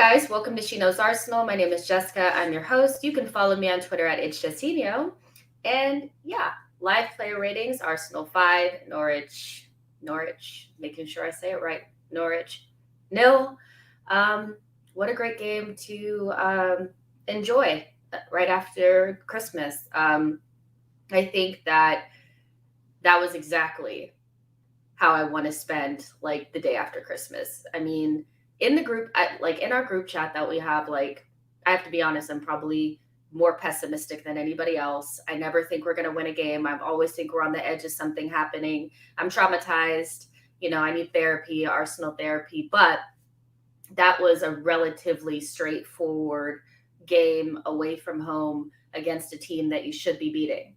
guys, welcome to She Knows Arsenal. My name is Jessica. I'm your host. You can follow me on Twitter at @itchJessino. And yeah, live player ratings, Arsenal 5, Norwich, making sure I say it right, Norwich, nil. What a great game to enjoy right after Christmas. I think that was exactly how I want to spend like the day after Christmas. I mean, in the group, in our group chat that we have, I have to be honest, I'm probably more pessimistic than anybody else. I never think we're going to win a game. I always think we're on the edge of something happening. I'm traumatized. I need therapy, Arsenal therapy, but that was a relatively straightforward game away from home against a team that you should be beating.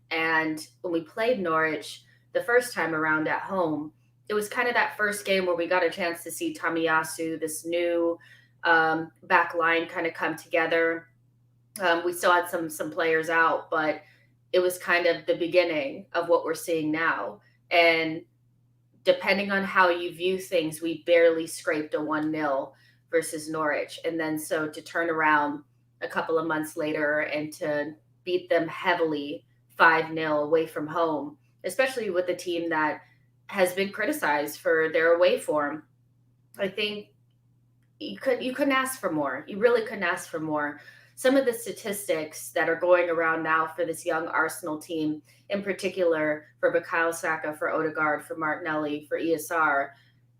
And when we played Norwich the first time around at home, it was kind of that first game where we got a chance to see Tomiyasu, this new back line, kind of come together. We still had some players out, but it was kind of the beginning of what we're seeing now. And depending on how you view things, we barely scraped a 1-0 versus Norwich. And then so to turn around a couple of months later and to beat them heavily 5-0 away from home, especially with a team that has been criticized for their away form. I think you couldn't ask for more. You really couldn't ask for more. Some of the statistics that are going around now for this young Arsenal team, in particular for Saka, for Odegaard, for Martinelli, for ESR,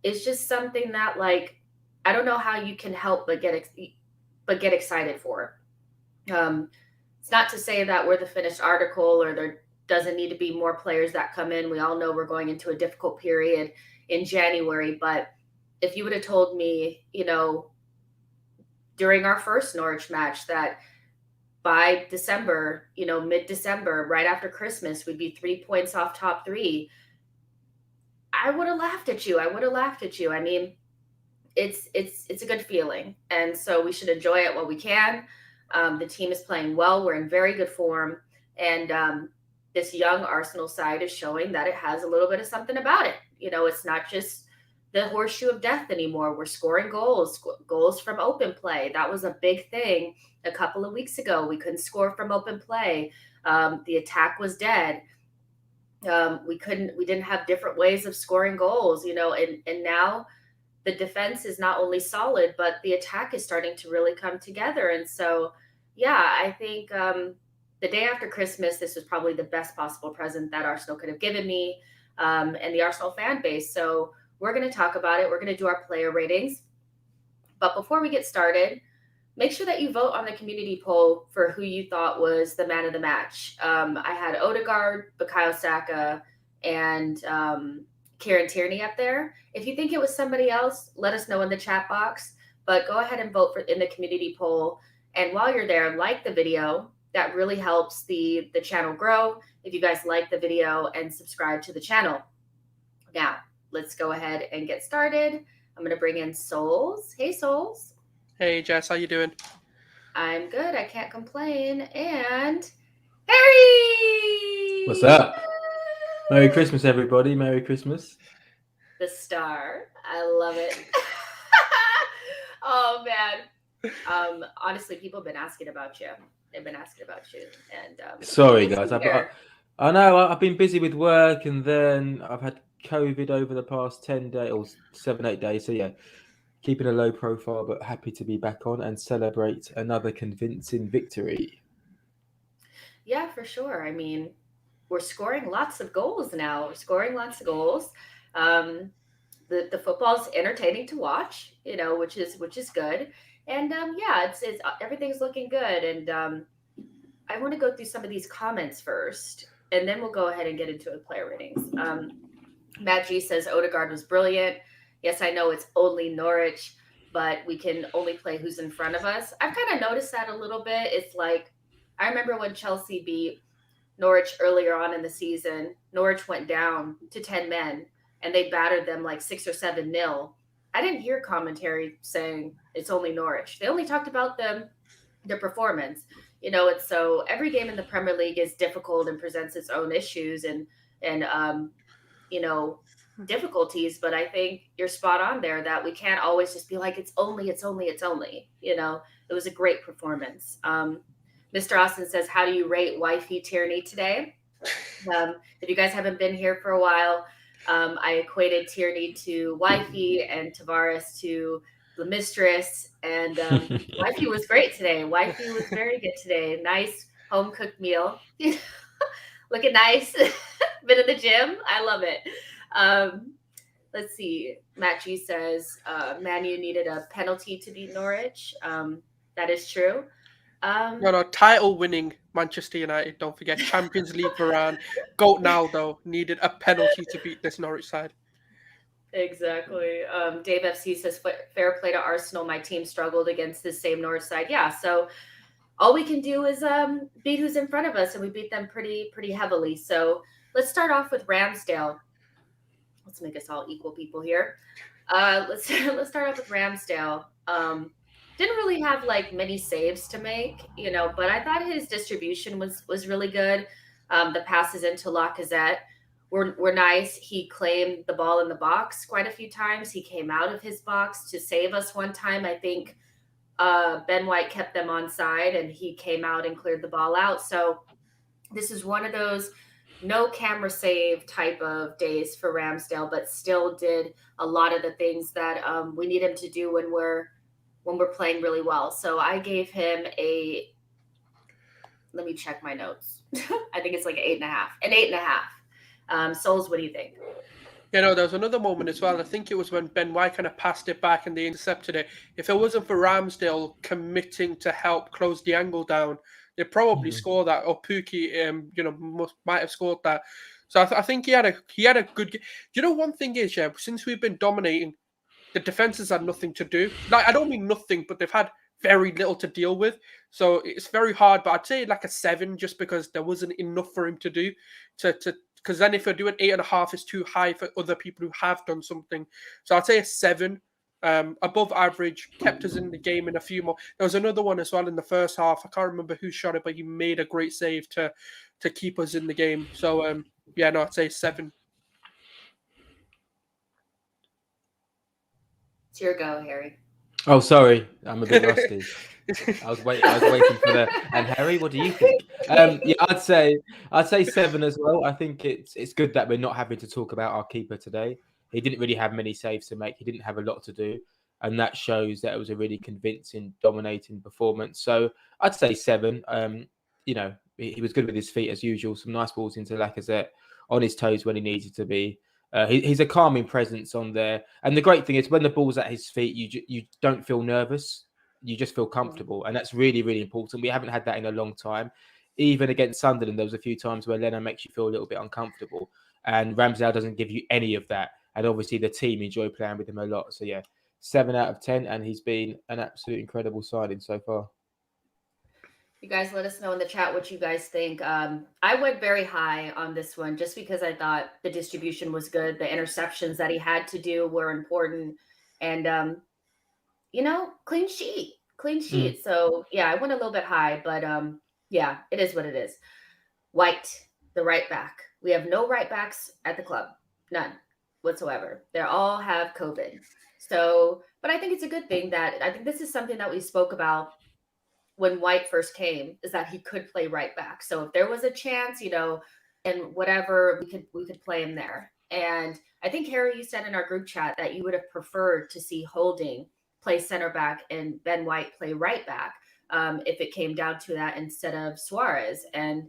is just something that I don't know how you can help but get excited for. It's not to say that we're the finished article or there doesn't need to be more players that come in. We all know we're going into a difficult period in January, but if you would have told me, during our first Norwich match that by December, mid-December, right after Christmas, we'd be 3 points off top 3, I would have laughed at you. I mean, it's a good feeling. And so we should enjoy it while we can. The team is playing well. We're in very good form. And this young Arsenal side is showing that it has a little bit of something about it. It's not just the horseshoe of death anymore. We're scoring goals from open play. That was a big thing a couple of weeks ago. We couldn't score from open play. The attack was dead. We didn't have different ways of scoring goals, and now the defense is not only solid, but the attack is starting to really come together. And so, yeah, I think the day after Christmas, this was probably the best possible present that Arsenal could have given me and the Arsenal fan base. So we're going to talk about it. We're going to do our player ratings. But before we get started, make sure that you vote on the community poll for who you thought was the man of the match. I had Odegaard, Saka, and Kieran Tierney up there. If you think it was somebody else, let us know in the chat box. But go ahead and vote in the community poll. And while you're there, like the video. That really helps the channel grow if you guys like the video and subscribe to the channel. Now, let's go ahead and get started. I'm going to bring in Souls. Hey, Souls. Hey, Jess, how you doing? I'm good. I can't complain. And Harry! What's up? Merry Christmas, everybody. Merry Christmas. The star. I love it. Oh, man. Honestly, people have been asking about you. They've been asking about you. And sorry, guys. I know I've been busy with work, and then I've had COVID over the past 10 days or 7-8 days. So yeah, keeping a low profile, but happy to be back on and celebrate another convincing victory. Yeah, for sure. I mean, we're scoring lots of goals now. The football's entertaining to watch, which is good. And yeah, it's everything's looking good. And I want to go through some of these comments first, and then we'll go ahead and get into the player ratings. Matt G says Odegaard was brilliant. Yes, I know it's only Norwich, but we can only play who's in front of us. I've kind of noticed that a little bit. It's like I remember when Chelsea beat Norwich earlier on in the season. Norwich went down to 10 men, and they battered them like 6 or 7-0. I didn't hear commentary saying it's only Norwich. They only talked about their performance, and so every game in the Premier League is difficult and presents its own issues. And difficulties, but I think you're spot on there that we can't always just be like, it's only, it was a great performance. Mr. Austin says, how do you rate wifey Tierney today? If you guys haven't been here for a while, I equated Tierney to wifey and Tavares to the mistress. And wifey was great today. Wifey was very good today. Nice home cooked meal. Looking nice. Been in the gym. I love it. Um, let's see. Matt G says Man U needed a penalty to beat Norwich. That is true. No, no, title winning Manchester United. Don't forget Champions League Varane. Goat now though needed a penalty to beat this Norwich side. Exactly. Dave FC says, fair play to Arsenal. My team struggled against this same Norwich side. Yeah. So all we can do is beat who's in front of us, and we beat them pretty heavily. So let's start off with Ramsdale. Let's make us all equal people here. Let's start off with Ramsdale. Didn't really have like many saves to make, but I thought his distribution was really good. The passes into Lacazette were nice. He claimed the ball in the box quite a few times. He came out of his box to save us one time. I think Ben White kept them onside, and he came out and cleared the ball out. So this is one of those no camera save type of days for Ramsdale, but still did a lot of the things that we need him to do when we're playing really well. So I gave him let me check my notes. I think it's like an 8.5. An 8.5. Souls, what do you think? There was another moment as well. I think it was when Ben White kind of passed it back and they intercepted it. If it wasn't for Ramsdale committing to help close the angle down, they probably score that. Or Pookie, might have scored that. So I think he had a good. One thing is, since we've been dominating, the defenses had nothing to do. Like, I don't mean nothing, but they've had very little to deal with. So it's very hard. But I'd say like a 7, just because there wasn't enough for him to do. Because then if you're doing 8.5, it's too high for other people who have done something. So I'd say a 7. Above average, kept us in the game in a few more. There was another one as well in the first half. I can't remember who shot it, but he made a great save to keep us in the game. So I'd say 7. It's your go, Harry. Oh, sorry, I'm a bit rusty. I was waiting for that. And Harry, what do you think? I'd say 7 as well. I think it's good that we're not having to talk about our keeper today. He didn't really have many saves to make. He didn't have a lot to do, and that shows that it was a really convincing, dominating performance. So I'd say 7. He was good with his feet as usual. Some nice balls into Lacazette, on his toes when he needed to be. He's a calming presence on there. And the great thing is when the ball's at his feet, you don't feel nervous. You just feel comfortable. And that's really, really important. We haven't had that in a long time. Even against Sunderland, there was a few times where Leno makes you feel a little bit uncomfortable. And Ramsdale doesn't give you any of that. And obviously the team enjoy playing with him a lot. So 7 out of 10. And he's been an absolute incredible signing so far. You guys let us know in the chat what you guys think. I went very high on this one just because I thought the distribution was good. The interceptions that he had to do were important. And, clean sheet. So, I went a little bit high. But, it is what it is. White, the right back. We have no right backs at the club. None whatsoever. They all have COVID. So, but I think it's a good thing I think this is something that we spoke about when White first came, is that he could play right back. So if there was a chance, and whatever, we could play him there. And I think, Harry, you said in our group chat that you would have preferred to see Holding play center back and Ben White play right back if it came down to that instead of Suarez. And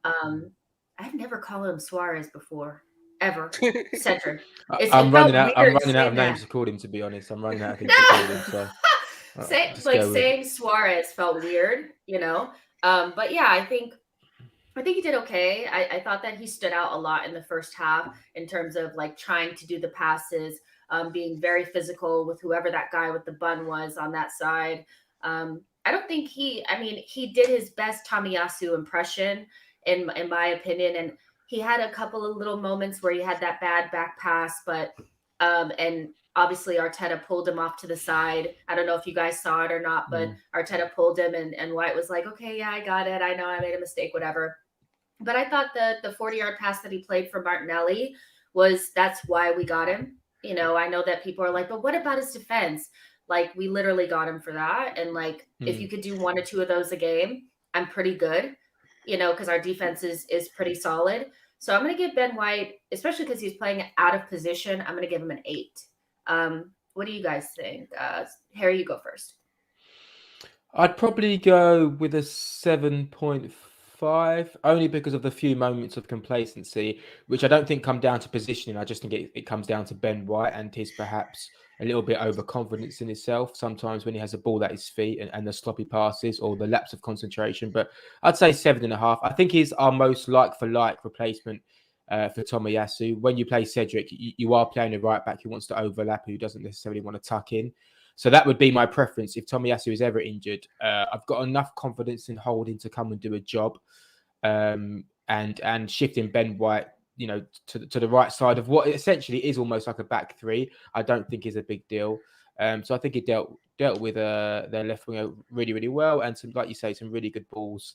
I've never called him Suarez before, ever. Center. I'm running out of names to call him, to be honest. I'm running out of things to call him, so... saying Suarez felt weird, but I think he did okay. I thought that he stood out a lot in the first half in terms of like trying to do the passes, being very physical with whoever that guy with the bun was on that side. I don't think he did his best Tomiyasu impression in my opinion, and he had a couple of little moments where he had that bad back pass, but and obviously Arteta pulled him off to the side. I don't know if you guys saw it or not, but Arteta pulled him and White was like, okay, yeah, I got it. I know I made a mistake, whatever. But I thought the 40-yard pass that he played for Martinelli that's why we got him. I know that people are like, but what about his defense? Like, we literally got him for that. And like, if you could do one or two of those a game, I'm pretty good, because our defense is pretty solid. So I'm going to give Ben White, especially because he's playing out of position, I'm going to give him an 8. What do you guys think? Harry, you go first. I'd probably go with a 7.5, only because of the few moments of complacency, which I don't think come down to positioning. I just think it comes down to Ben White and his perhaps a little bit overconfidence in himself sometimes when he has a ball at his feet and the sloppy passes or the lapse of concentration. But I'd say 7.5. I think he's our most like-for-like replacement for Tomiyasu. When you play Cedric, you are playing a right back who wants to overlap, who doesn't necessarily want to tuck in. So that would be my preference if Tomiyasu is ever injured. I've got enough confidence in Holding to come and do a job, and shifting Ben White, to the right side of what essentially is almost like a back three. I don't think is a big deal. So I think he dealt with their left winger really, really well, and some, like you say, some really good balls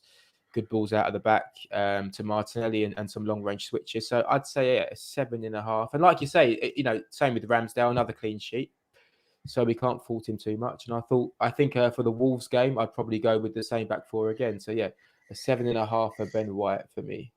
out of the back to Martinelli and some long range switches. So I'd say a 7.5. And like you say, same with Ramsdale, another clean sheet. So we can't fault him too much. And I think for the Wolves game, I'd probably go with the same back four again. So yeah, a 7.5 for Ben White for me.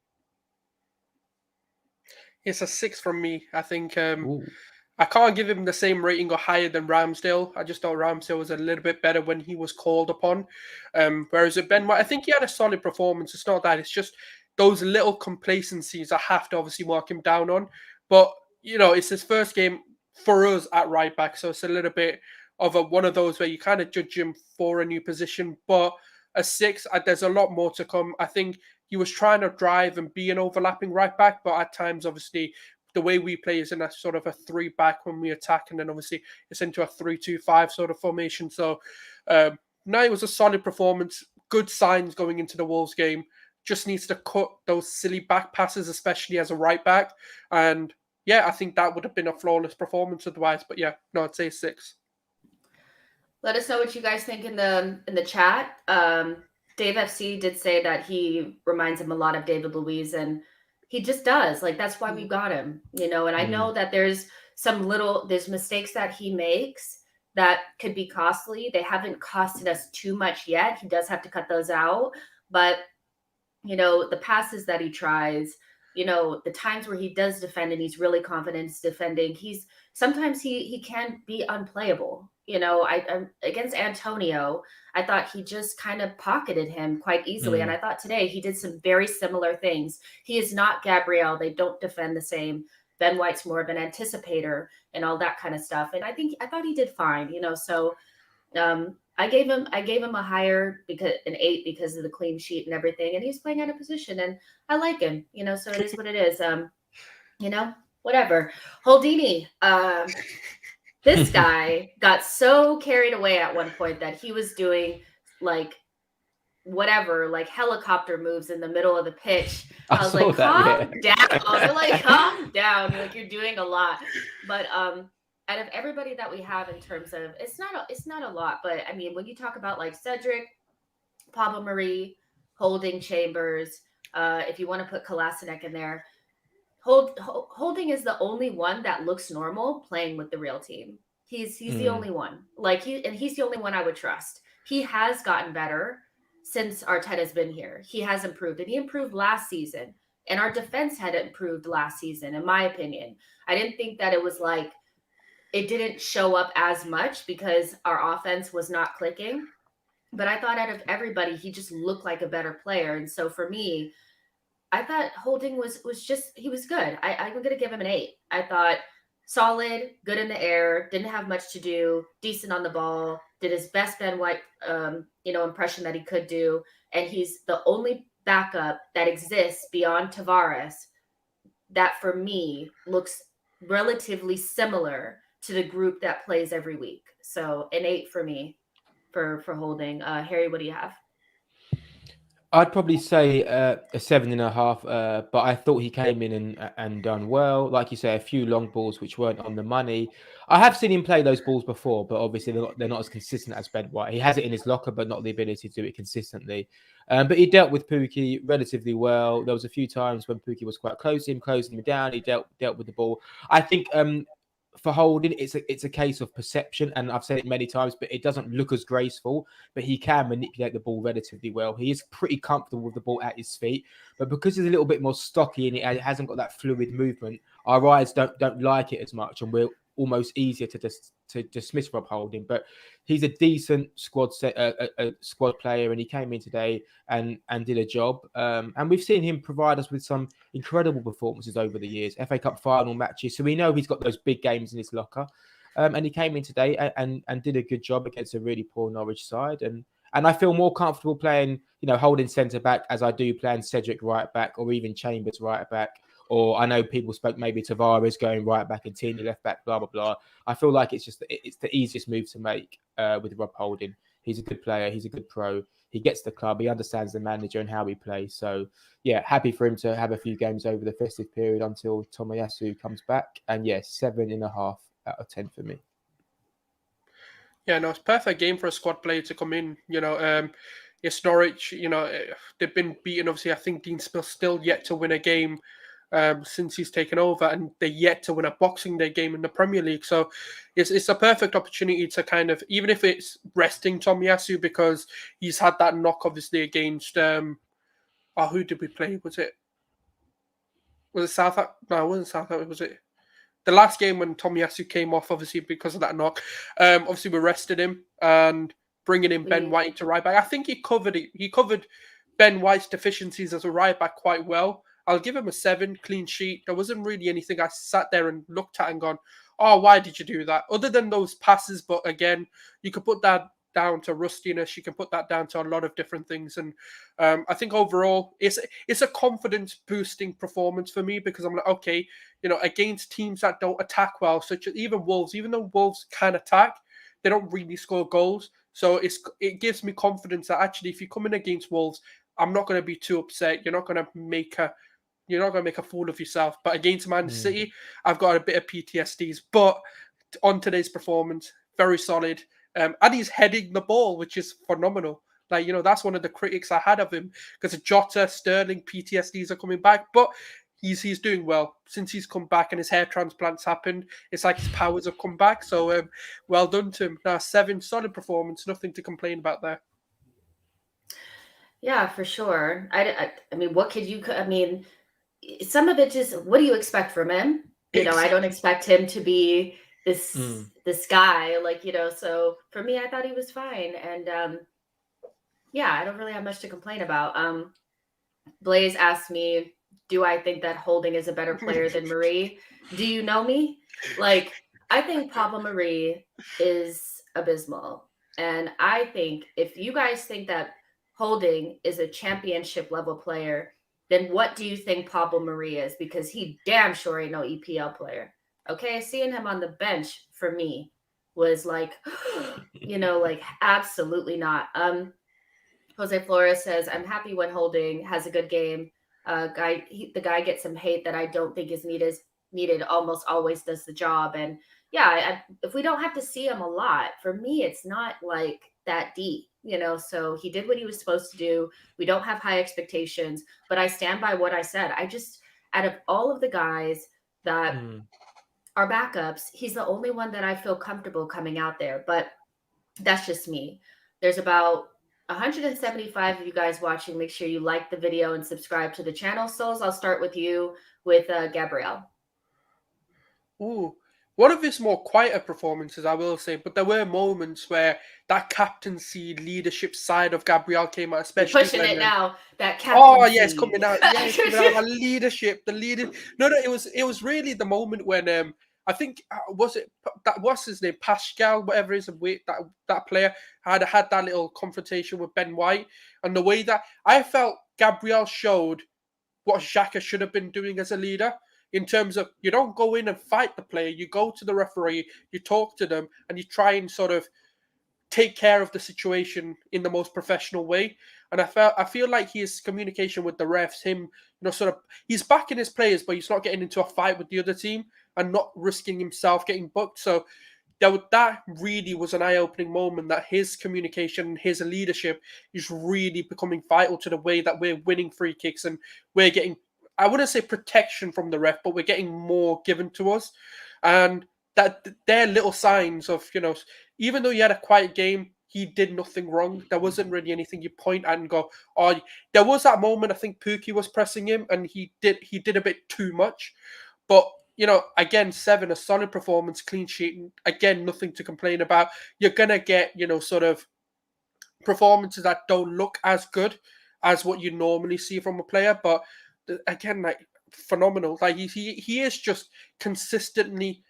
It's a 6 from me. I think I can't give him the same rating or higher than Ramsdale. I just thought Ramsdale was a little bit better when he was called upon. Whereas with Ben White, I think he had a solid performance. It's not that. It's just those little complacencies I have to obviously mark him down on. But, it's his first game for us at right back. So it's a little bit of one of those where you kind of judge him for a new position. But a 6, there's a lot more to come. I think he was trying to drive and be an overlapping right back, but at times, obviously, the way we play is in a sort of a 3 back when we attack, and then obviously it's into a 3-2-5 sort of formation. So no, it was a solid performance. Good signs going into the Wolves game. Just needs to cut those silly back passes, especially as a right back. And yeah, I think that would have been a flawless performance otherwise. But yeah, no, I'd say 6. Let us know what you guys think in the chat. Dave FC did say that he reminds him a lot of David Luiz, and he just does. Like, that's why we got him, and I know that there's there's mistakes that he makes that could be costly. They haven't costed us too much yet. He does have to cut those out, but the passes that he tries, the times where he does defend and he's really confident defending, sometimes he can be unplayable. I'm against Antonio, I thought he just kind of pocketed him quite easily. And I thought today he did some very similar things. He is not Gabriel. They don't defend the same. Ben White's more of an anticipator and all that kind of stuff. And I thought he did fine, so I gave him a higher, because an 8, because of the clean sheet and everything. And he's playing out of position and I like him, so it is what it is. Whatever. Holdini, this guy got so carried away at one point that he was doing like whatever, like helicopter moves in the middle of the pitch. I was like, calm down. I was like, calm down. Like, you're doing a lot. But out of everybody that we have in terms of, it's not a lot, but I mean, when you talk about like Cedric, Pablo Marie, Holding, Chambers, if you want to put Kolasinac in there, Holding is the only one that looks normal playing with the real team. He's the only one. Like, he's the only one I would trust. He has gotten better since Arteta's been here. He has improved, and he improved last season. And our defense had improved last season, in my opinion. I didn't think that it was like, it didn't show up as much because our offense was not clicking. But I thought out of everybody, he just looked like a better player. And so for me, I thought Holding was he was good. I'm going to give him an 8. I thought solid, good in the air, didn't have much to do, decent on the ball, did his best Ben White, impression that he could do. And he's the only backup that exists beyond Tavares that for me looks relatively similar to the group that plays every week. So an 8 for me for Holding. Harry, what do you have? I'd probably say a 7.5, but I thought he came in and done well. Like you say, a few long balls which weren't on the money. I have seen him play those balls before, but obviously they're not as consistent as Ben White. He has it in his locker, but not the ability to do it consistently. But he dealt with Pookie relatively well. There was a few times when Pookie was quite close to him, closing him down. He dealt with the ball. I think for Holding, it's a case of perception, and I've said it many times, but it doesn't look as graceful. But he can manipulate the ball relatively well. He is pretty comfortable with the ball at his feet, but because he's a little bit more stocky and it hasn't got that fluid movement, our eyes don't like it as much, and we're almost easier to dismiss Rob Holding. But he's a decent squad player, and he came in today and did a job. And we've seen him provide us with some incredible performances over the years, FA Cup final matches. So we know he's got those big games in his locker. And he came in today and did a good job against a really poor Norwich side. And I feel more comfortable playing, Holding centre back as I do playing Cedric right back, or even Chambers right back. Or I know people spoke maybe Tavares going right back and Tierney left back, blah, blah, blah. I feel like it's the easiest move to make with Rob Holding. He's a good player. He's a good pro. He gets the club. He understands the manager and how he plays. So, yeah, happy for him to have a few games over the festive period until Tomiyasu comes back. And, yeah, 7.5 out of 10 for me. Yeah, no, it's perfect game for a squad player to come in. It's Norwich. They've been beaten. Obviously, I think Dean Smith's still yet to win a game since he's taken over, and they're yet to win a Boxing Day game in the Premier League. So it's a perfect opportunity to kind of, even if it's resting Tomiyasu because he's had that knock, obviously, against who did we play? Was it Southampton? No, it wasn't Southampton. Was it the last game when Tomiyasu came off, obviously because of that knock? Obviously, we rested him and bringing in Ben White to right back. I think he covered it. He covered Ben White's deficiencies as a right back quite well. I'll give him a 7, clean sheet. There wasn't really anything I sat there and looked at and gone, oh, why did you do that? Other than those passes, but again, you could put that down to rustiness. You can put that down to a lot of different things. And I think overall, it's a confidence boosting performance for me, because I'm like, okay, against teams that don't attack well, such as even Wolves, even though Wolves can attack, they don't really score goals. So it gives me confidence that actually, if you come in against Wolves, I'm not going to be too upset. You're not going to make a fool of yourself. But against Man City, I've got a bit of PTSDs. But on today's performance, very solid. And he's heading the ball, which is phenomenal. Like, that's one of the critics I had of him, because Jota, Sterling, PTSDs are coming back. But he's doing well since he's come back and his hair transplants happened. It's like his powers have come back. So well done to him. Now 7, solid performance, nothing to complain about there. Yeah, for sure. I mean, what could you? I mean, some of it just, what do you expect from him? I don't expect him to be this guy, like, so for me, I thought he was fine. And yeah, I don't really have much to complain about. Blaze asked me, do I think that Holding is a better player than Marie? Do you know me? Like, I think Papa Marie is abysmal. And I think if you guys think that Holding is a championship level player, then what do you think Pablo Marie is? Because he damn sure ain't no EPL player. Okay, seeing him on the bench for me was like, like absolutely not. Jose Flores says, I'm happy when Holding has a good game. The guy gets some hate that I don't think is needed, almost always does the job. And yeah, if we don't have to see him a lot, for me, it's not like that deep, so he did what he was supposed to do. We don't have high expectations, but I stand by what I said. I just, out of all of the guys that are backups, he's the only one that I feel comfortable coming out there, but that's just me. There's about 175 of you guys watching. Make sure you like the video and subscribe to the channel. Souls, I'll start with you with Gabrielle. Ooh, one of his more quieter performances, I will say, but there were moments where that captaincy leadership side of Gabriel came out, especially You're pushing it now. That captaincy. Oh yeah, it's coming out. Yeah, it's coming out. The leadership, the leader. No, it was really the moment when I think what's his name, Pascal, whatever it is, that player had that little confrontation with Ben White, and the way that I felt Gabriel showed what Xhaka should have been doing as a leader. In terms of, you don't go in and fight the player, you go to the referee, you talk to them, and you try and sort of take care of the situation in the most professional way. And I feel like his communication with the refs, he's backing his players, but he's not getting into a fight with the other team and not risking himself getting booked. So that really was an eye-opening moment, that his communication, his leadership is really becoming vital to the way that we're winning free kicks, and we're getting, I wouldn't say protection from the ref, but we're getting more given to us. And that they're little signs of, even though he had a quiet game, he did nothing wrong. There wasn't really anything you point at and go, oh, there was that moment, I think Pookie was pressing him and he did a bit too much. But, again, 7, a solid performance, clean sheet. Again, nothing to complain about. You're going to get, sort of performances that don't look as good as what you normally see from a player. But again, like, phenomenal. Like, he is just consistently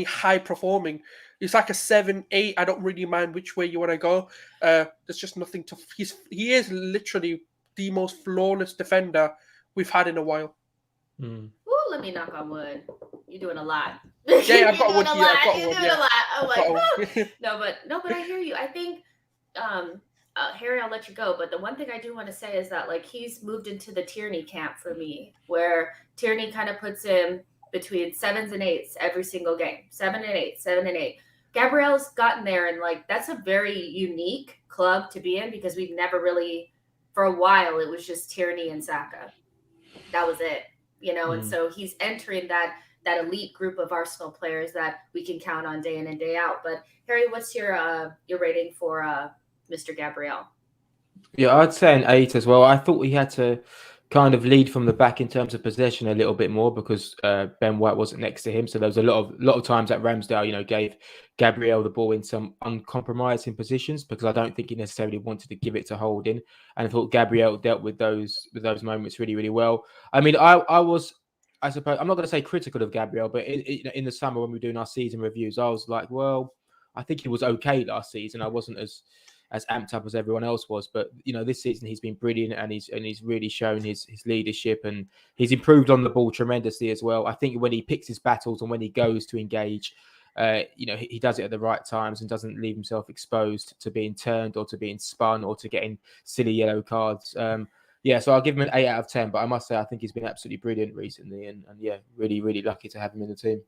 high performing. He's like a 7, 8. I don't really mind which way you want to go. There's just nothing to. He is literally the most flawless defender we've had in a while. Ooh, let me knock on wood. You're doing a lot. Yeah, I've got wood here. You're doing a lot. I'm like, no, but I hear you. I think, Harry, I'll let you go. But the one thing I do want to say is that, like, he's moved into the Tierney camp for me, where Tierney kind of puts him between 7s and 8s every single game. 7 and 8, 7 and 8. Gabriel's gotten there, and like, that's a very unique club to be in, because we've never really, for a while, it was just Tierney and Saka. That was it, and so he's entering that elite group of Arsenal players that we can count on day in and day out. But Harry, what's your rating for Mr. Gabriel? Yeah, I'd say an 8 as well. I thought he had to kind of lead from the back in terms of possession a little bit more, because Ben White wasn't next to him. So there was a lot of times that Ramsdale, gave Gabriel the ball in some uncompromising positions, because I don't think he necessarily wanted to give it to Holding. And I thought Gabriel dealt with those moments really, really well. I mean, I suppose I'm not going to say critical of Gabriel, but in the summer when we were doing our season reviews, I was like, well, I think he was okay last season. I wasn't as amped up as everyone else was, but this season he's been brilliant, and he's really shown his leadership, and he's improved on the ball tremendously as well. I think when he picks his battles and when he goes to engage, he does it at the right times and doesn't leave himself exposed to being turned or to being spun or to getting silly yellow cards. So I'll give him an 8 out of 10, but I must say I think he's been absolutely brilliant recently, and really, really lucky to have him in the team.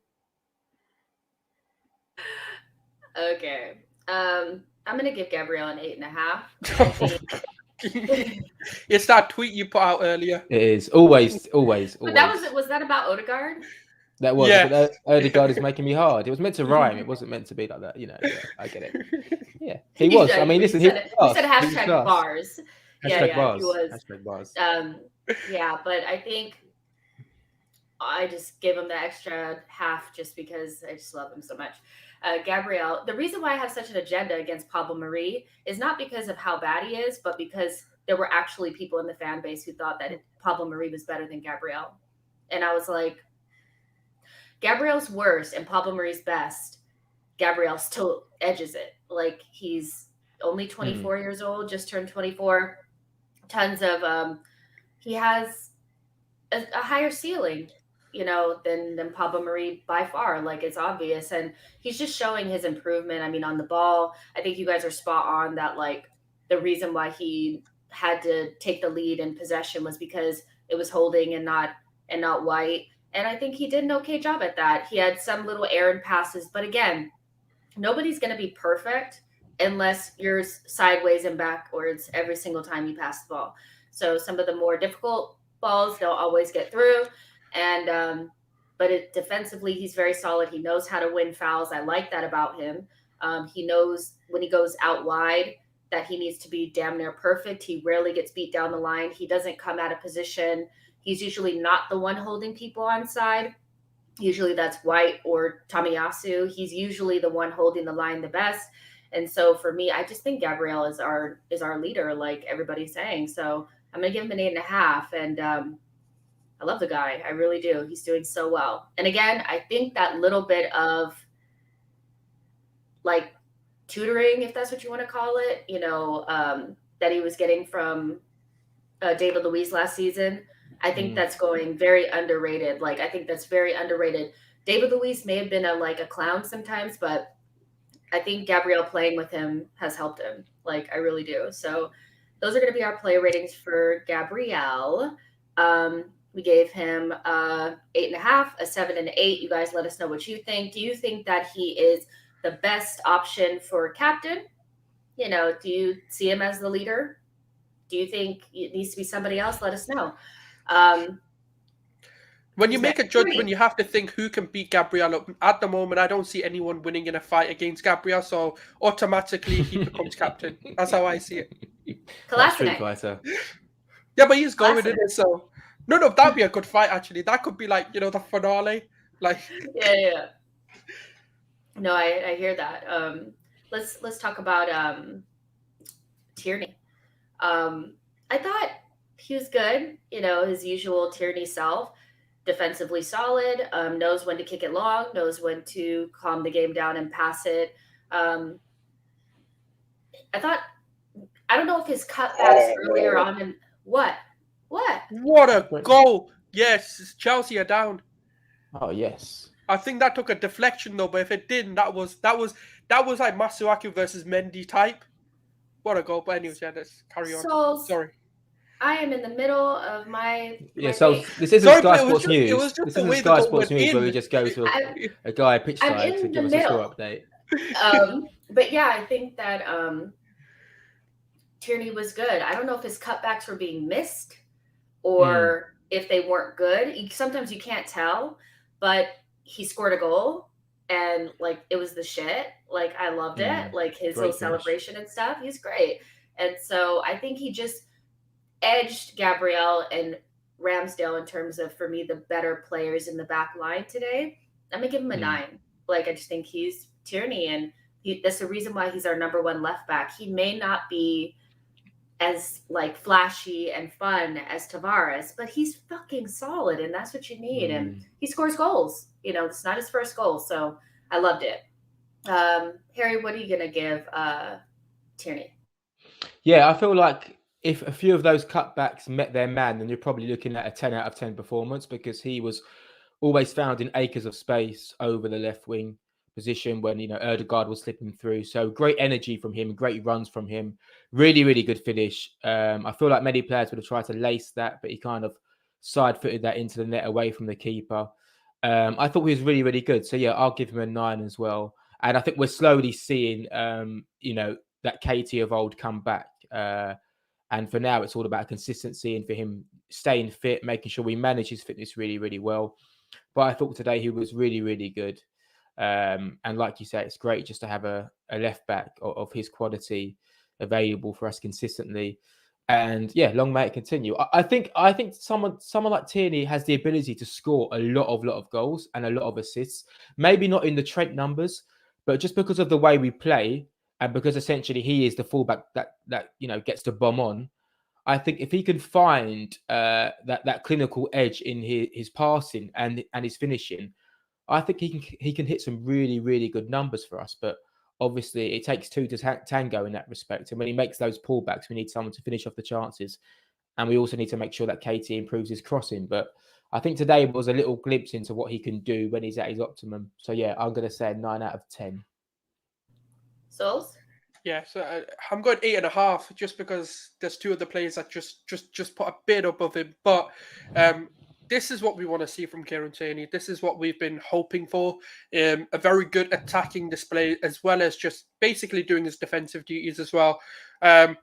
Okay. I'm going to give Gabriel an 8.5. It's that tweet you put out earlier. It is. Always. But was that about Odegaard? That was. Yeah. But Odegaard is making me hard. It was meant to rhyme. It wasn't meant to be like that. Yeah, I get it. Yeah, he was. I mean, listen, he said hashtag bars. Hashtag bars. He was. Hashtag bars. But I think I just gave him the extra half just because I just love him so much. Gabriel, the reason why I have such an agenda against Pablo Mari is not because of how bad he is, but because there were actually people in the fan base who thought that Pablo Mari was better than Gabriel. And I was like, Gabriel's worst and Pablo Mari's best. Gabriel still edges it. Like, he's only 24 years old, just turned 24. Tons of, he has a higher ceiling, than Pablo Mari by far. Like, it's obvious. And he's just showing his improvement. I mean, on the ball, I think you guys are spot on that, like, the reason why he had to take the lead in possession was because it was Holding and not White. And I think he did an okay job at that. He had some little errant passes, but again, nobody's going to be perfect unless you're sideways and backwards every single time you pass the ball. So some of the more difficult balls, they'll always get through. And but defensively, he's very solid. He knows how to win fouls. I like that about him. He knows when he goes out wide that he needs to be damn near perfect. He rarely gets beat down the line. He doesn't come out of position. He's usually not the one holding people onside. Usually that's White or Tomiyasu. He's usually the one holding the line the best. And so for me, I just think Gabriel is our leader, like everybody's saying. So I'm going to give him an 8.5. And I love the guy. I really do. He's doing so well. And again, I think that little bit of like tutoring, if that's what you want to call it, that he was getting from David Luiz last season, I think that's going very underrated. Like, I think that's very underrated. David Luiz may have been a clown sometimes, but I think Gabriel playing with him has helped him. Like, I really do. So those are going to be our player ratings for Gabriel. We gave him 8.5, a 7, and an 8. You guys let us know what you think. Do you think that he is the best option for captain? You know, do you see him as the leader? Do you think it needs to be somebody else? Let us know. When you Who's make next? a judgment, you have to think who can beat Gabriel. At the moment, I don't see anyone winning in a fight against Gabriel, so automatically he becomes captain. That's how I see it. Like Street Kolasinac. Fighter. Yeah, but he's going in Kolasinac. it, so no, that'd be a good fight actually. That could be like the finale. Like, Yeah. No, I hear that. Let's talk about Tierney. I thought he was good. You know, his usual Tierney self. Defensively solid. Knows when to kick it long. Knows when to calm the game down and pass it. I thought. I don't know if his cutbacks earlier on in what. what a goal! Yes, Chelsea are down. Oh yes. I think that took a deflection though, but if it didn't, that was like Masuaku versus Mendy type. What a goal! But anyways, yeah, let's carry on. So Sorry. I am in the middle of my Yeah, so take. this isn't Sorry, Sky but Sports it News. was just This the isn't way the Sky goal Sports went News where we in. just go to I, a guy pitch I'm side to in the give us a score middle. update. But yeah, I think that Tierney was good. I don't know if his cutbacks were being missed or if they weren't good. Sometimes you can't tell, but he scored a goal and like it was the shit. Like I loved it. Like his Great little finish. celebration and stuff. He's great. And so I think he just edged Gabriel and Ramsdale in terms of, for me, the better players in the back line today. I'm gonna give him a 9. Like I just think he's Tierney, and that's the reason why he's our number one left back. He may not be as like flashy and fun as Tavares, but he's fucking solid, and that's what you need. And he scores goals. You know, it's not his first goal, so I loved it. Harry, what are you gonna give Tierney? Yeah, I feel like if a few of those cutbacks met their man, then you're probably looking at a 10 out of 10 performance because he was always found in acres of space over the left wing position when Erdegaard was slipping through. So great energy from him, great runs from him, really, really good finish. I feel like many players would have tried to lace that, but he kind of side-footed that into the net away from the keeper. I thought he was really, really good. So yeah, I'll give him a 9 as well. And I think we're slowly seeing, that Katie of old come back. And for now, it's all about consistency and for him staying fit, making sure we manage his fitness really, really well. But I thought today he was really, really good. And like you say, it's great just to have a left back of his quality available for us consistently. And yeah, long may it continue. I think someone like Tierney has the ability to score a lot of goals and a lot of assists. Maybe not in the Trent numbers, but just because of the way we play and because essentially he is the fullback that gets the bomb on. I think if he can find that clinical edge in his passing and his finishing, I think he can hit some really, really good numbers for us. But obviously, it takes two to tango in that respect. And when he makes those pullbacks, we need someone to finish off the chances. And we also need to make sure that KT improves his crossing. But I think today was a little glimpse into what he can do when he's at his optimum. So yeah, I'm going to say 9 out of 10. Souls? Yeah, so I'm going 8.5 just because there's two of the players that just put a bit above him. But this is what we want to see from Kieran Tierney. This is what we've been hoping for. A very good attacking display as well as just basically doing his defensive duties as well. And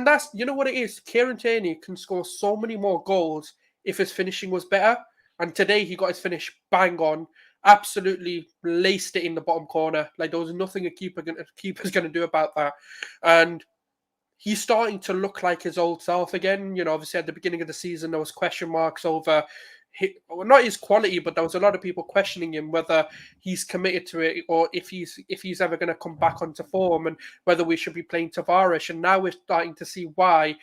that's, you know what it is? Kieran Tierney can score so many more goals if his finishing was better. And today he got his finish bang on. Absolutely laced it in the bottom corner. Like there was nothing a keeper's going to do about that. And he's starting to look like his old self again. You know, obviously at the beginning of the season there was question marks over not his quality, but there was a lot of people questioning him whether he's committed to it or if he's ever going to come back onto form and whether we should be playing Tavares. And now we're starting to see why,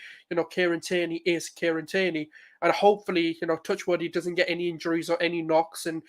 Kieran Tierney is Kieran Tierney. And hopefully, touch wood, he doesn't get any injuries or any knocks. And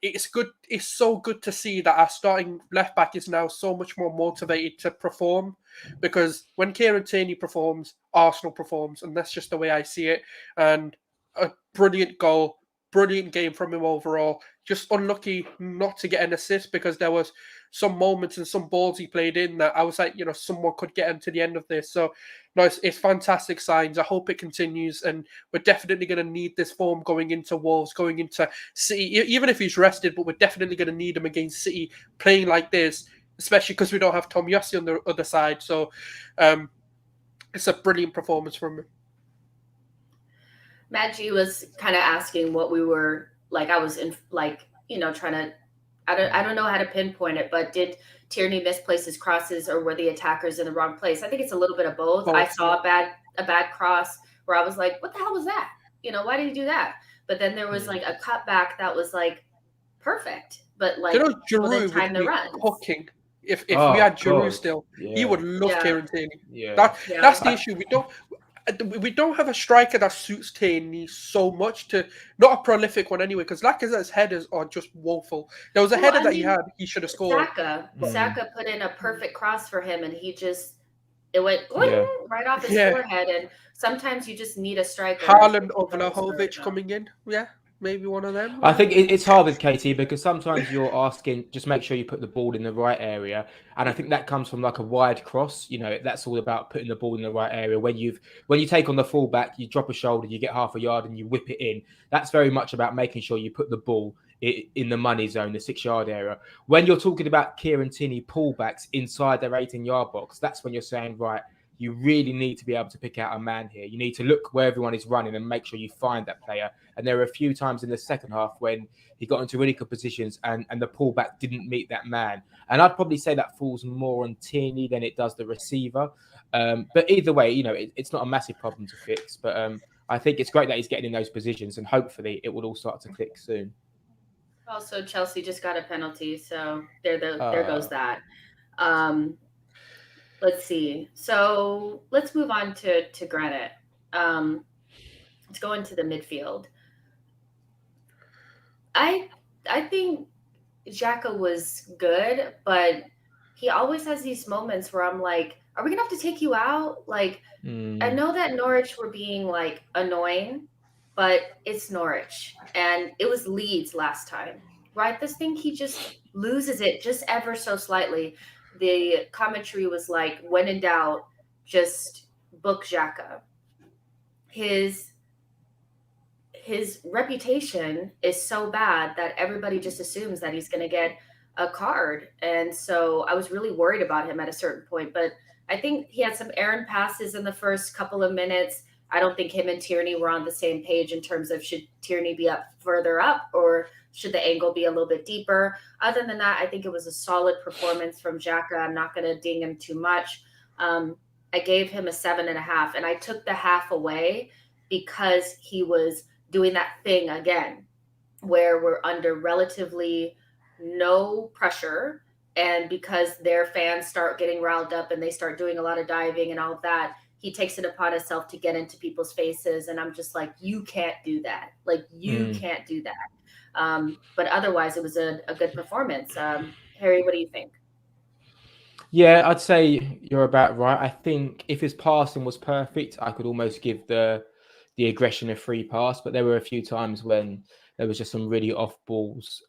it's good. It's so good to see that our starting left back is now so much more motivated to perform, because when Kieran Tierney performs, Arsenal performs, and that's just the way I see it. And a brilliant goal, brilliant game from him overall. Just unlucky not to get an assist because there was some moments and some balls he played in that I was like, someone could get him to the end of this. So, no, it's fantastic signs. I hope it continues, and we're definitely going to need this form going into Wolves, going into City, even if he's rested, but we're definitely going to need him against City playing like this, especially because we don't have Tom Yossi on the other side. So, it's a brilliant performance from him. Matt G was kind of asking what we were like. I was in trying to. I don't know how to pinpoint it, but did Tierney misplace his crosses, or were the attackers in the wrong place? I think it's a little bit of both. I saw a bad cross where I was like, "What the hell was that? Why did he do that?" But then there was like a cutback that was like perfect, but like Giroud time would be runs. cooking. If we had Giroud still, he would love Kieran Tierney. Yeah. That's the issue. We don't have a striker that suits Tierney so much, to not a prolific one anyway, because Lacazette's headers are just woeful. There was a header that he should have scored. Saka put in a perfect cross for him, and it went right off his forehead. And sometimes you just need a striker. Haaland or Vlahovic coming in, maybe one of them. I think it's hard with KT because sometimes you're asking, just make sure you put the ball in the right area. And I think that comes from like a wide cross. That's all about putting the ball in the right area. When you take on the fullback, you drop a shoulder, you get half a yard and you whip it in. That's very much about making sure you put the ball in the money zone, the 6-yard area. When you're talking about Kieran Tierney pullbacks inside their 18-yard box, that's when you're saying, right, you really need to be able to pick out a man here. You need to look where everyone is running and make sure you find that player. And there were a few times in the second half when he got into really good positions and the pullback didn't meet that man. And I'd probably say that falls more on Tierney than it does the receiver. But either way, it's not a massive problem to fix. But I think it's great that he's getting in those positions, and hopefully it will all start to click soon. Also, Chelsea just got a penalty, so there goes that. Let's see. So let's move on to Granite. Let's go into the midfield. I think Xhaka was good, but he always has these moments where I'm like, are we going to have to take you out? Like, I know that Norwich were being like annoying, but it's Norwich. And it was Leeds last time, right? This thing, he just loses it just ever so slightly. The commentary was like, when in doubt, just book Xhaka. His reputation is so bad that everybody just assumes that he's going to get a card. And so I was really worried about him at a certain point. But I think he had some errant passes in the first couple of minutes. I don't think him and Tierney were on the same page in terms of should Tierney be up further up or should the angle be a little bit deeper. Other than that, I think it was a solid performance from Xhaka. I'm not going to ding him too much. I gave him a 7.5, and I took the half away because he was doing that thing again where we're under relatively no pressure, and because their fans start getting riled up and they start doing a lot of diving and all of that, he takes it upon himself to get into people's faces, and I'm just like, you can't do that. Like, you can't do that. But otherwise, it was a good performance. Harry, what do you think? Yeah, I'd say you're about right. I think if his passing was perfect, I could almost give the aggression a free pass. But there were a few times when there was just some really off balls,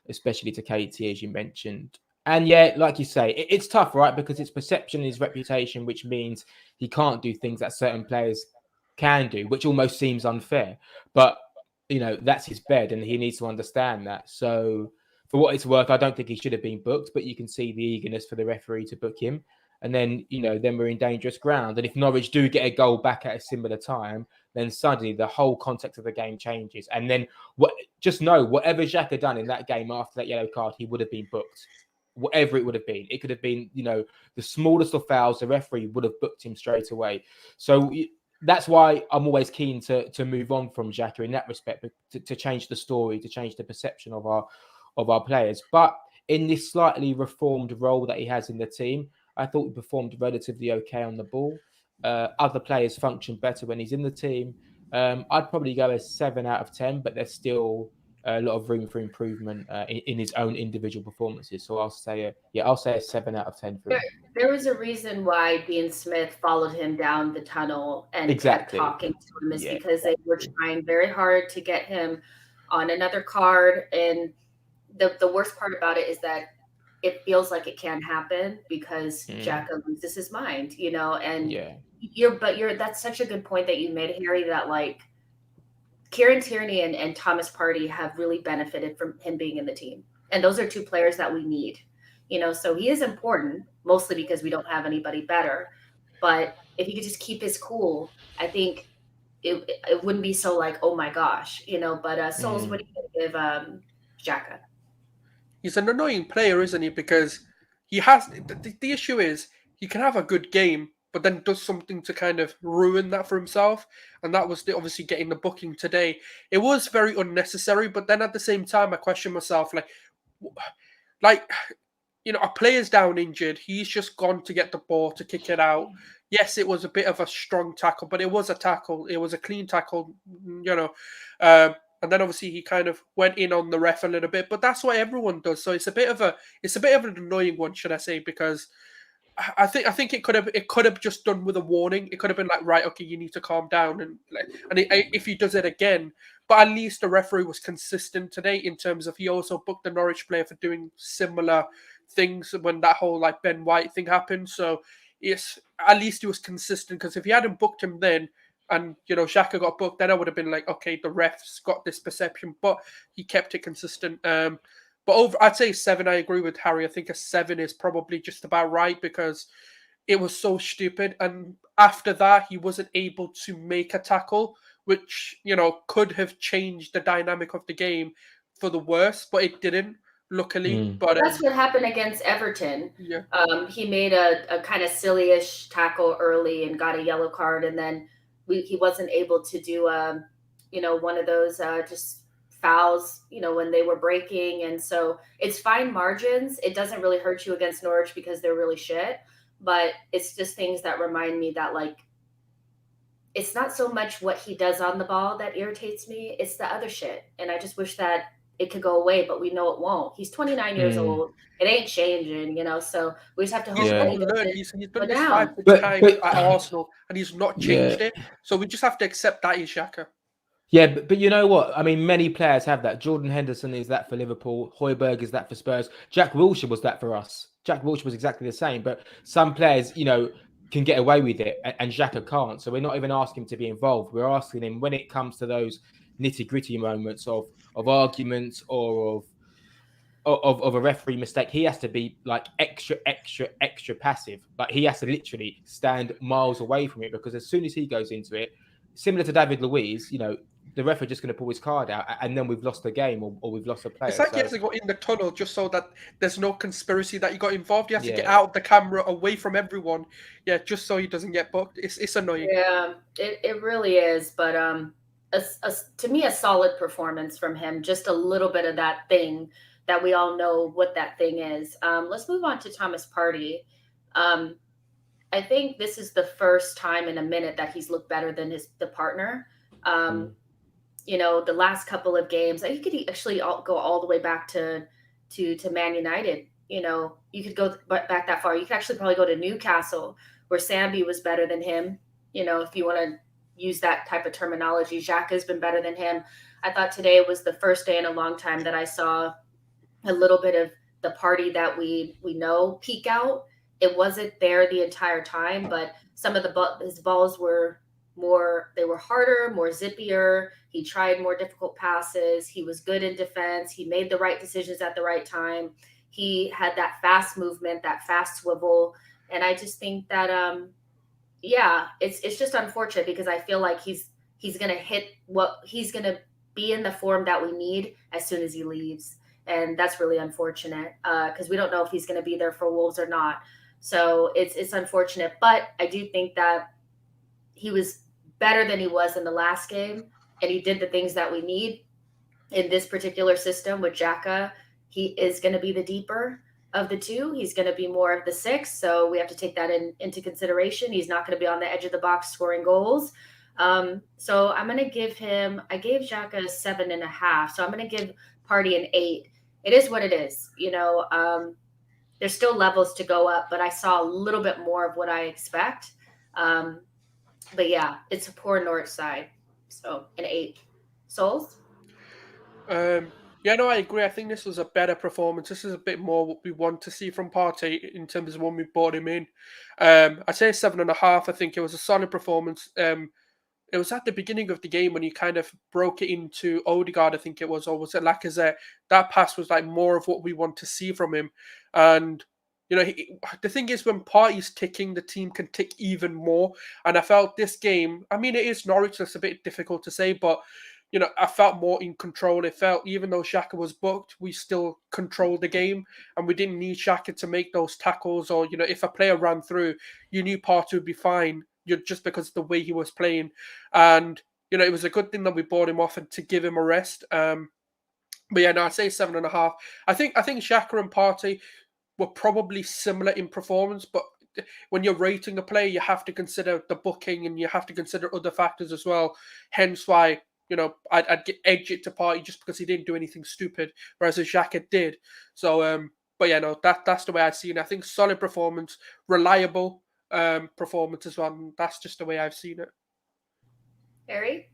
especially to KT, as you mentioned. And yeah, like you say, it's tough, right? Because it's perception, his reputation, which means he can't do things that certain players can do, which almost seems unfair. But that's his bed, and he needs to understand that. So, for what it's worth, I don't think he should have been booked, but you can see the eagerness for the referee to book him. And then, then we're in dangerous ground. And if Norwich do get a goal back at a similar time, then suddenly the whole context of the game changes. And then just know, whatever Xhaka done in that game after that yellow card, he would have been booked. Whatever it would have been. It could have been, the smallest of fouls, the referee would have booked him straight away. So that's why I'm always keen to move on from Xhaka in that respect, to change the story, to change the perception of our players. But in this slightly reformed role that he has in the team, I thought he performed relatively okay on the ball. Other players function better when he's in the team. I'd probably go a 7 out of 10, but there's still a lot of room for improvement in his own individual performances. So I'll say a 7 out of 10 for him. There was a reason why Dean Smith followed him down the tunnel and kept Exactly. talking to him, is Yeah, because they were trying very hard to get him on another card. And the worst part about it is that it feels like it can happen because Xhaka loses his mind, and yeah. that's such a good point that you made, Harry, that like Kieran Tierney and Thomas Partey have really benefited from him being in the team. And those are two players that we need, so he is important, mostly because we don't have anybody better. But if he could just keep his cool, I think it wouldn't be so like, oh my gosh, But Souls, what do you give Xhaka? He's an annoying player, isn't he? Because he has the issue is he can have a good game, but then does something to kind of ruin that for himself. And that was obviously getting the booking today. It was very unnecessary, but then at the same time, I question myself, like a player's down injured. He's just gone to get the ball to kick it out. Yes, it was a bit of a strong tackle, but it was a tackle. It was a clean tackle, and then obviously he kind of went in on the ref a little bit, but that's what everyone does. So it's a bit of an annoying one, should I say? Because I think it could have just done with a warning. It could have been like, right, okay, you need to calm down, if he does it again. But at least the referee was consistent today in terms of he also booked the Norwich player for doing similar things when that whole like Ben White thing happened. So it's at least he was consistent, because if he hadn't booked him then and Xhaka got booked, then I would have been like, okay, the ref's got this perception, but he kept it consistent. But I'd say 7. I agree with Harry. I think a 7 is probably just about right, because it was so stupid. And after that, he wasn't able to make a tackle, which could have changed the dynamic of the game for the worse, but it didn't, luckily. But that's what happened against Everton. Yeah. He made a kind of silly-ish tackle early and got a yellow card, and then he wasn't able to do one of those just fouls, when they were breaking. And so it's fine margins. It doesn't really hurt you against Norwich because they're really shit, but it's just things that remind me that like it's not so much what he does on the ball that irritates me, it's the other shit. And I just wish that it could go away, but we know it won't. He's 29 years old. It ain't changing, so we just have to hope that he doesn't He's done go this down. 5 times at Arsenal, and he's not changed it. So we just have to accept that he's Xhaka. Yeah, but you know what? I mean, many players have that. Jordan Henderson is that for Liverpool. Højbjerg is that for Spurs. Jack Wilshere was that for us. Jack Wilshere was exactly the same. But some players, can get away with it, and Xhaka can't. So we're not even asking him to be involved. We're asking him, when it comes to those nitty-gritty moments of arguments or of a referee mistake, he has to be like extra passive. Like he has to literally stand miles away from it, because as soon as he goes into it, similar to David Luiz, the ref are just going to pull his card out, and then we've lost the game or we've lost a player. It's like he has to go in the tunnel just so that there's no conspiracy that he got involved. He has to get out of the camera, away from everyone. Yeah, just so he doesn't get booked. It's annoying. Yeah, it really is. But to me, a solid performance from him. Just a little bit of that thing that we all know what that thing is. Let's move on to Thomas Partey. I think this is the first time in a minute that he's looked better than the partner. The last couple of games, you could actually go all the way back to Man United. You could go back that far. You could actually probably go to Newcastle, where Sambi was better than him. If you want to use that type of terminology, Xhaka has been better than him. I thought today was the first day in a long time that I saw a little bit of the Partey that we know peak out. It wasn't there the entire time, but some of his balls were more, they were harder, more zippier. He tried more difficult passes. He was good in defense. He made the right decisions at the right time. He had that fast movement, that fast swivel. And I just think that, it's just unfortunate, because I feel like he's going to he's going to be in the form that we need as soon as he leaves. And that's really unfortunate, because we don't know if he's going to be there for Wolves or not. So it's unfortunate, but I do think that he was better than he was in the last game, and he did the things that we need in this particular system with Xhaka. He is going to be the deeper of the two. He's going to be more of the 6, so we have to take that into consideration. He's not going to be on the edge of the box scoring goals. So I'm gonna give him. I gave Xhaka a 7.5, so I'm gonna give Party an 8. It is what it is, there's still levels to go up, but I saw a little bit more of what I expect. But yeah, it's a poor Norwich side, so an 8. Souls. Yeah, no, I agree. I think this was a better performance. This is a bit more what we want to see from Partey in terms of when we brought him in. I'd say 7.5. I think it was a solid performance. It was at the beginning of the game when he kind of broke it into Odegaard, I think it was, or was it Lacazette? That pass was like more of what we want to see from him. And, the thing is, when Partey's ticking, the team can tick even more. And I felt this game, I mean, it is Norwich, so it's a bit difficult to say, but, I felt more in control. It felt, even though Saka was booked, we still controlled the game and we didn't need Saka to make those tackles, or, if a player ran through, you knew Partey would be fine. Just because of the way he was playing. And, it was a good thing that we bought him off and to give him a rest. But yeah, no, I'd say 7.5. I think Xhaka and Partey were probably similar in performance, but when you're rating a player, you have to consider the booking and you have to consider other factors as well. Hence why, I'd edge it to Partey just because he didn't do anything stupid, whereas Xhaka did. So, but yeah, no, that's the way I've seen it. I think solid performance, reliable performance as well. And that's just the way I've seen it. Harry.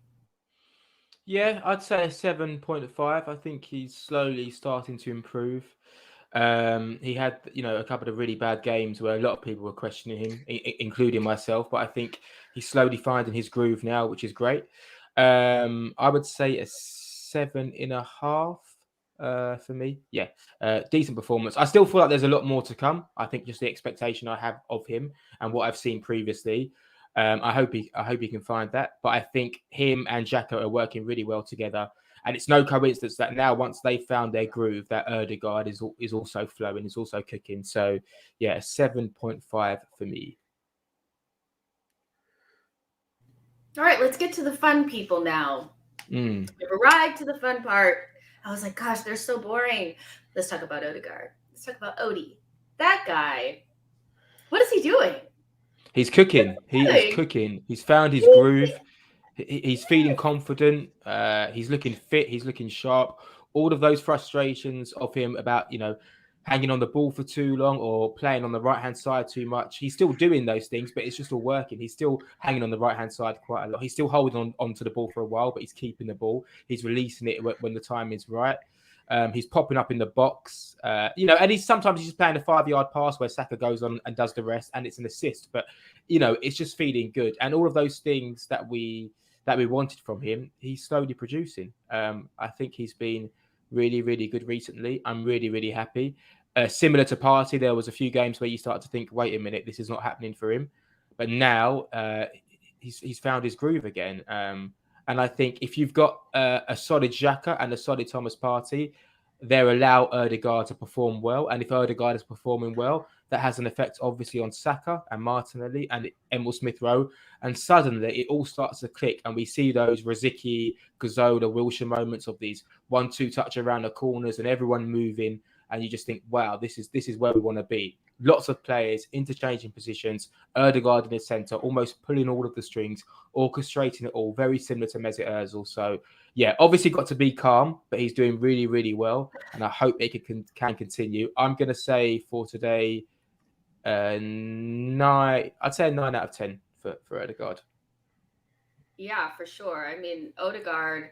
Yeah, I'd say a 7.5. I think he's slowly starting to improve. He had, a couple of really bad games where a lot of people were questioning him, including myself. But I think he's slowly finding his groove now, which is great. I would say a 7.5 for me. Yeah, decent performance. I still feel like there's a lot more to come. I think just the expectation I have of him and what I've seen previously. I hope he can find that. But I think him and Xhaka are working really well together. And it's no coincidence that now, once they found their groove, that Odegaard is also flowing, is also cooking. So, yeah, 7.5 for me. All right, let's get to the fun people now. We've arrived to the fun part. I was like, gosh, they're so boring. Let's talk about Odegaard. Let's talk about Odie. That guy. What is he doing? He's cooking. He is cooking. He's found his groove. He's feeling confident. He's looking fit. He's looking sharp. All of those frustrations of him about, hanging on the ball for too long or playing on the right-hand side too much. He's still doing those things, but it's just all working. He's still hanging on the right-hand side quite a lot. He's still holding on to the ball for a while, but he's keeping the ball. He's releasing it when the time is right. He's popping up in the box, and sometimes he's just playing a 5-yard pass where Saka goes on and does the rest, and it's an assist. But it's just feeling good, and all of those things that we wanted from him, he's slowly producing. I think he's been really, really good recently. I'm really, really happy. Similar to Partey, there was a few games where you start to think, wait a minute, this is not happening for him. But now he's found his groove again. And I think if you've got a solid Xhaka and a solid Thomas Partey, they allow Odegaard to perform well. And if Odegaard is performing well, that has an effect, obviously, on Saka and Martinelli and Emil Smith-Rowe. And suddenly it all starts to click. And we see those Rosicky, Gazzola, Wilshere moments of these 1-2 touch around the corners and everyone moving. And you just think, wow, this is where we want to be. Lots of players interchanging positions, Odegaard in the centre, almost pulling all of the strings, orchestrating it all, very similar to Mesut Ozil. So, yeah, obviously got to be calm, but he's doing really, really well. And I hope it can continue. I'm going to say for today, 9. I'd say a 9 out of 10 for Odegaard. Yeah, for sure. I mean, Odegaard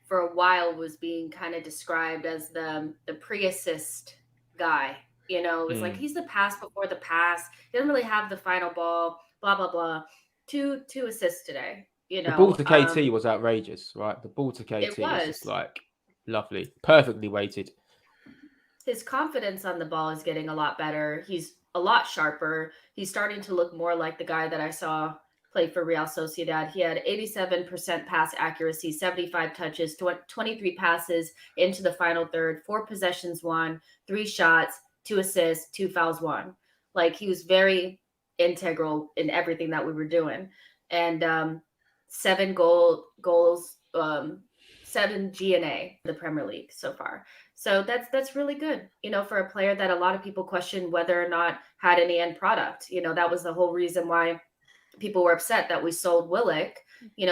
for a while was being kind of described as the pre-assist guy. It was like he's the pass before the pass. He doesn't really have the final ball. Blah blah blah. Two assists today. The ball to KT was outrageous, right? The ball to KT was just like lovely, perfectly weighted. His confidence on the ball is getting a lot better. He's a lot sharper. He's starting to look more like the guy that I saw play for Real Sociedad. He had 87% pass accuracy, 75 touches, 23 passes into the final third, 4 possessions won, 3 shots, 2 assists, 2 fouls won. Like, he was very integral in everything that we were doing. And 7 goals, 7 GNA in the Premier League so far. So that's really good, for a player that a lot of people question whether or not had any end product. That was the whole reason why people were upset that we sold Willock,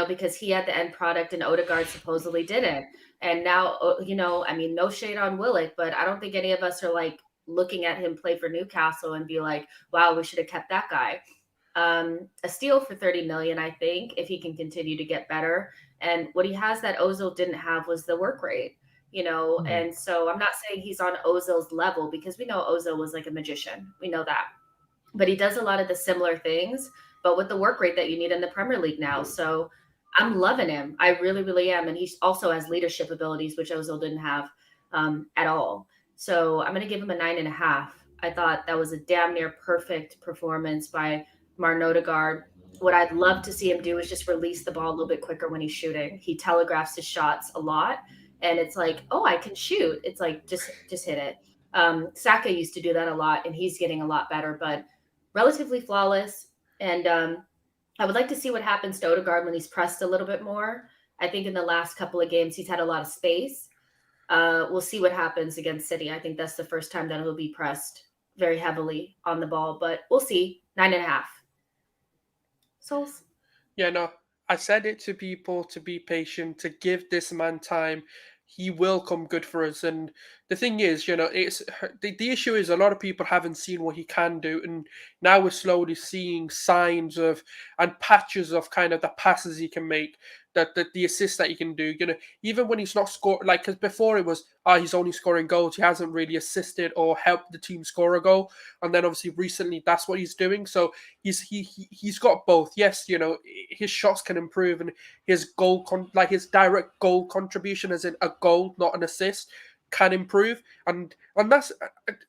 because he had the end product and Odegaard supposedly didn't. And now, I mean, no shade on Willock, but I don't think any of us are like looking at him play for Newcastle and be like, wow, we should have kept that guy. A steal for 30 million, I think, if he can continue to get better. And what he has that Ozil didn't have was the work rate, and so I'm not saying he's on Ozil's level, because we know Ozil was like a magician. We know that. But he does a lot of the similar things, but with the work rate that you need in the Premier League now. So I'm loving him. I really, really am. And he also has leadership abilities, which Ozil didn't have at all. So I'm going to give him a 9.5. I thought that was a damn near perfect performance by Martin Odegaard. What I'd love to see him do is just release the ball a little bit quicker when he's shooting. He telegraphs his shots a lot, and it's like, oh, I can shoot. It's like, just hit it. Saka used to do that a lot, and he's getting a lot better, but relatively flawless. And I would like to see what happens to Odegaard when he's pressed a little bit more. I think in the last couple of games, he's had a lot of space. We'll see what happens against City. I think that's the first time that he'll be pressed very heavily on the ball, but we'll see. 9.5. Souls? Yeah, no, I said it to people to be patient, to give this man time. He will come good for us. And the thing is, it's the issue is a lot of people haven't seen what he can do, and now we're slowly seeing signs of and patches of kind of the passes he can make, that the assists that he can do. Even when he's not scoring, like, because before it was, he's only scoring goals. He hasn't really assisted or helped the team score a goal. And then obviously recently that's what he's doing. So he's got both. Yes, his shots can improve, and his his direct goal contribution, as in a goal, not an assist, can improve, and that's,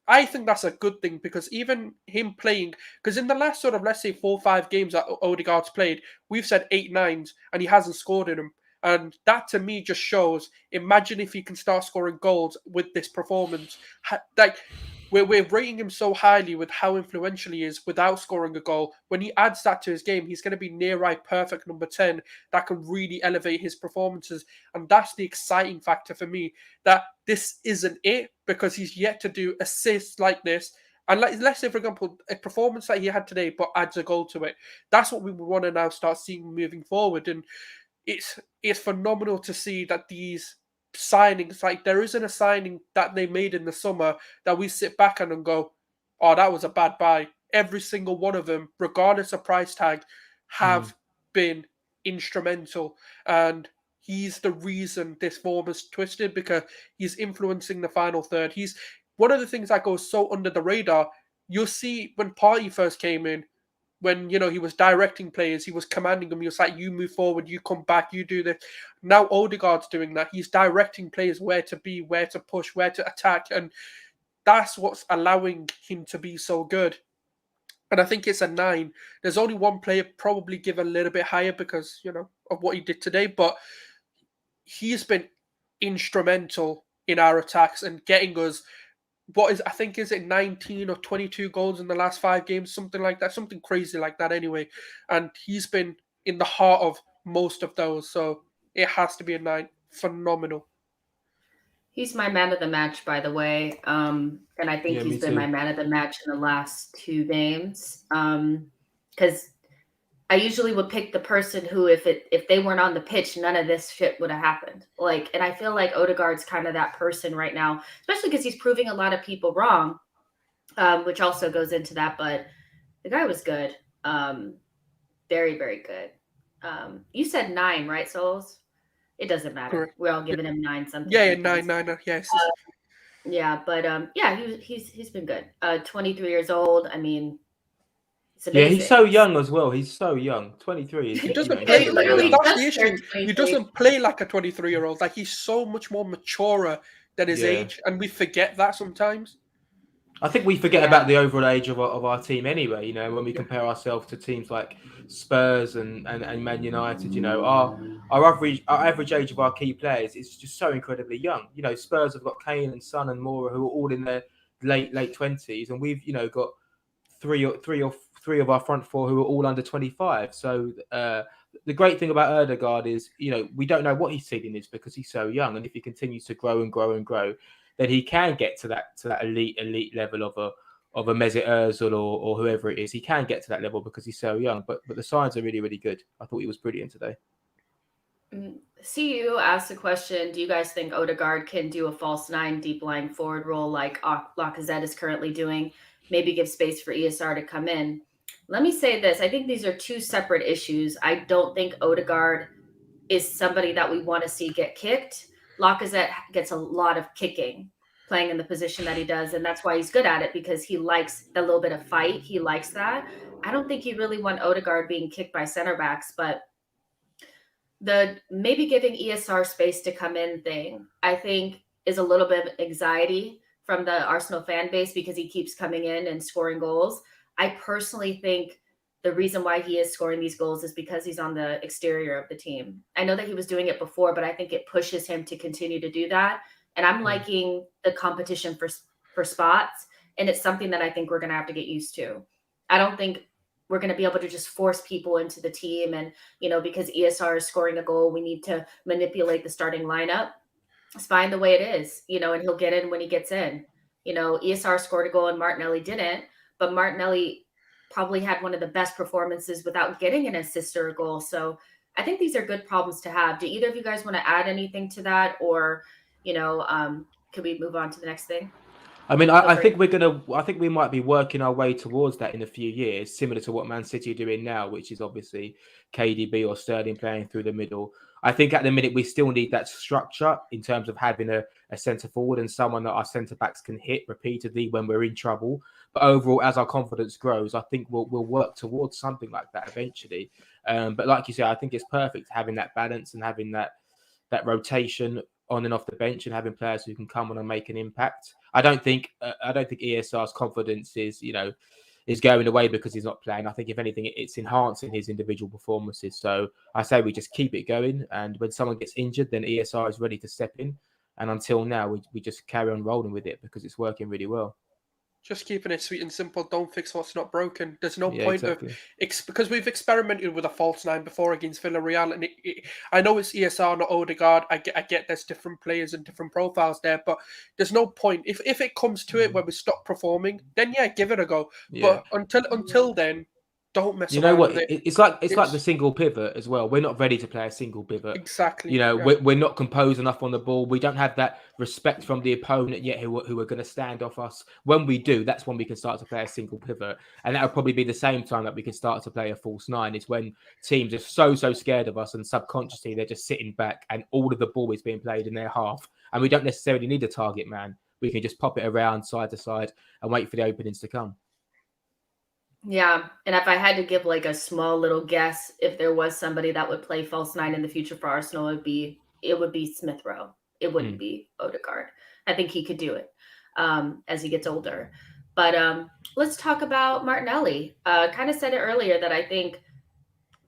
I think that's a good thing, because even him playing, because in the last sort of, let's say, 4 or 5 games that Odegaard's played, we've said 8 9s and he hasn't scored in them. And that to me just shows, imagine if he can start scoring goals with this performance. Like, we're rating him so highly with how influential he is without scoring a goal. When he adds that to his game, he's going to be near right perfect number 10 that can really elevate his performances. And that's the exciting factor for me, that this isn't it, because he's yet to do assists like this. And let's say, for example, a performance that he had today but adds a goal to it. That's what we want to now start seeing moving forward. And it's phenomenal to see that these signings, like, there isn't a signing that they made in the summer that we sit back and go, oh, that was a bad buy. Every single one of them, regardless of price tag, have been instrumental. And he's the reason this form is twisted, because he's influencing the final third. He's one of the things that goes so under the radar. You'll see when Partey first came in, when he was directing players, he was commanding them. He was like, you move forward, you come back, you do this. Now Odegaard's doing that. He's directing players where to be, where to push, where to attack, and that's what's allowing him to be so good. And I think it's a 9. There's only one player probably give a little bit higher because of what he did today, but he's been instrumental in our attacks and getting us, I think is it 19 or 22 goals in the last 5 games, something like that, something crazy like that anyway. And he's been in the heart of most of those, so it has to be a 9. Phenomenal. He's my man of the match, by the way. And I think he's been my man of the match in the last 2 games. Because I usually would pick the person who, if they weren't on the pitch, none of this shit would have happened. And I feel like Odegaard's kind of that person right now, especially because he's proving a lot of people wrong, which also goes into that. But the guy was good. Very, very good. You said 9, right, Souls? It doesn't matter. Correct. We're all giving him 9 something. Yeah, 9, yes. Yeah, but he's been good. 23 years old. I mean, yeah, he's so young as well. He's so young. 23. He doesn't play. That's the issue. He doesn't play like a 23-year-old. Like, he's so much more mature than his age, and we forget that sometimes. I think we forget about the overall age of our team anyway. When we compare ourselves to teams like Spurs and Man United, our average age of our key players is just so incredibly young. Spurs have got Kane and Son and Moura, who are all in their late 20s, and we've got three of our front 4 who are all under 25. So the great thing about Odegaard is, we don't know what his ceiling is because he's so young, and if he continues to grow and grow and grow, then he can get to that elite level of a Mesut Ozil or whoever it is. He can get to that level because he's so young. But the signs are really, really good. I thought he was brilliant today. CU asked the question, do you guys think Odegaard can do a false nine deep lying forward role like Lacazette is currently doing? Maybe give space for ESR to come in. Let me say this. I think these are two separate issues. I don't think Odegaard is somebody that we want to see get kicked. Lacazette gets a lot of kicking playing in the position that he does, and that's why he's good at it, because he likes the little bit of fight. He likes that. I don't think you really want Odegaard being kicked by center backs, but the maybe giving ESR space to come in thing, I think, is a little bit of anxiety from the Arsenal fan base because he keeps coming in and scoring goals. I personally think the reason why he is scoring these goals is because he's on the exterior of the team. I know that he was doing it before, but I think it pushes him to continue to do that. And I'm liking the competition for spots, and it's something that I think we're going to have to get used to. I don't think we're going to be able to just force people into the team. And, because ESR is scoring a goal, we need to manipulate the starting lineup. It's fine the way it is, and he'll get in when he gets in. ESR scored a goal and Martinelli didn't, but Martinelli probably had one of the best performances without getting an assist or a goal. So I think these are good problems to have. Do either of you guys want to add anything to that? Or, could we move on to the next thing? I mean, I think I think we might be working our way towards that in a few years, similar to what Man City are doing now, which is obviously KDB or Sterling playing through the middle. I think at the minute we still need that structure in terms of having a centre forward and someone that our centre backs can hit repeatedly when we're in trouble. But overall, as our confidence grows, I think we'll work towards something like that eventually. But like you say, I think it's perfect having that balance and having that rotation on and off the bench and having players who can come on and make an impact. I don't think ESR's confidence is going away because he's not playing. I think if anything, it's enhancing his individual performances. So I say we just keep it going, and when someone gets injured, then ESR is ready to step in. And until now, we just carry on rolling with it because it's working really well. Just keeping it sweet and simple. Don't fix what's not broken. There's no point exactly. of because we've experimented with a false nine before against Villarreal, and I know it's ESR, not Odegaard. I get there's different players and different profiles there, but there's no point if it comes to it where we stop performing, then give it a go. Yeah. But until then, don't mess You know around what? with it. It's like the single pivot as well. We're not ready to play a single pivot. Exactly. We're not composed enough on the ball. We don't have that respect from the opponent yet who are going to stand off us. When we do, that's when we can start to play a single pivot. And that'll probably be the same time that we can start to play a false nine. It's when teams are so scared of us and subconsciously they're just sitting back and all of the ball is being played in their half. And we don't necessarily need a target man. We can just pop it around side to side and wait for the openings to come. Yeah, and if I had to give like a small little guess, if there was somebody that would play false nine in the future for Arsenal, it would be Smith Rowe. It wouldn't be Odegaard. I think he could do it as he gets older. But let's talk about Martinelli. Kind of said it earlier that I think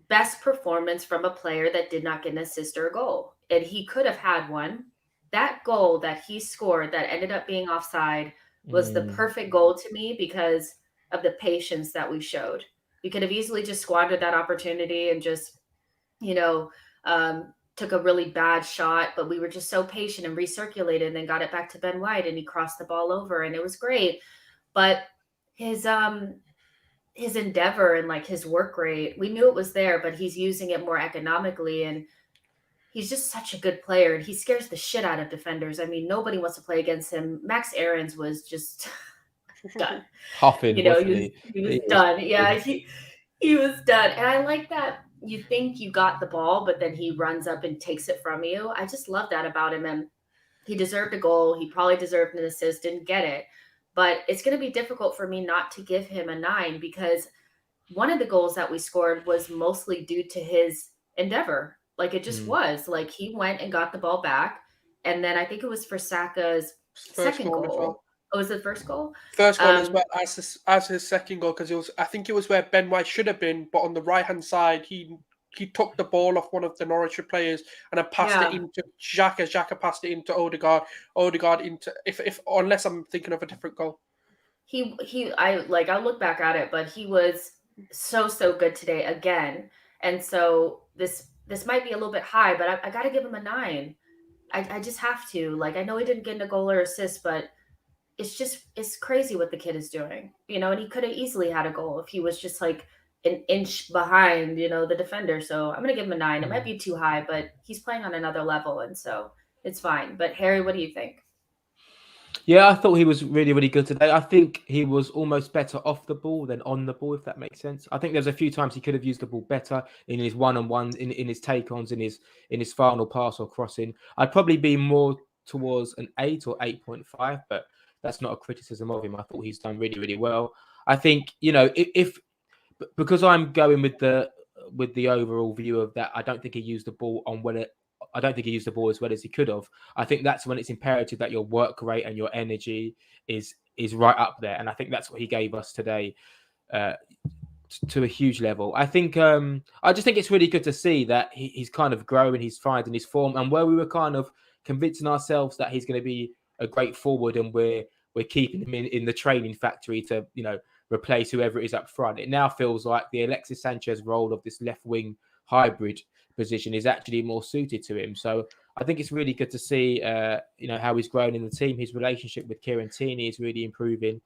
best performance from a player that did not get an assist or a goal, and he could have had one. That goal that he scored that ended up being offside was the perfect goal to me because of the patience that we showed. We could have easily just squandered that opportunity and just, took a really bad shot, but we were just so patient and recirculated and then got it back to Ben White and he crossed the ball over and it was great. But his endeavor and like his work rate, we knew it was there, but he's using it more economically, and he's just such a good player and he scares the shit out of defenders. I mean, nobody wants to play against him. Max Aarons was just done. Huffing, he was done. Yeah, he was done. And I like that you think you got the ball, but then he runs up and takes it from you. I just love that about him. And he deserved a goal. He probably deserved an assist, didn't get it. But it's going to be difficult for me not to give him a 9 because one of the goals that we scored was mostly due to his endeavor. Like it just was. Like he went and got the ball back. And then I think it was for Saka's second goal. Well. Oh, was it the first goal? First goal as well as his second goal, because I think it was where Ben White should have been, but on the right hand side he took the ball off one of the Norwich players and then passed it into Xhaka. Xhaka passed it into Odegaard. Odegaard into if unless I'm thinking of a different goal. I'll look back at it, but he was so good today again. And so this might be a little bit high, but I got to give him a 9. I just have to. Like I know he didn't get a goal or assist, but it's crazy what the kid is doing, and he could have easily had a goal if he was just like an inch behind, the defender. So I'm gonna give him a 9. It might be too high, but he's playing on another level, and so it's fine. But Harry, what do you think? Yeah, I thought he was really, really good today. I think he was almost better off the ball than on the ball, if that makes sense. I think there's a few times he could have used the ball better in his one-on-ones, in his take-ons, in his final pass or crossing. I'd probably be more towards an 8 or 8.5, but that's not a criticism of him. I thought he's done really, really well. I think, if because I'm going with the overall view of that, I don't think he used the ball on well. I don't think he used the ball as well as he could have. I think that's when it's imperative that your work rate and your energy is right up there, and I think that's what he gave us today. To a huge level. I just think it's really good to see that he's kind of growing, he's finding his form, and where we were kind of convincing ourselves that he's going to be a great forward, and we're keeping him in the training factory to replace whoever it is up front. It now feels like the Alexis Sanchez role of this left wing hybrid position is actually more suited to him. So I think it's really good to see how he's grown in the team. His relationship with Kieran Tierney is really improving.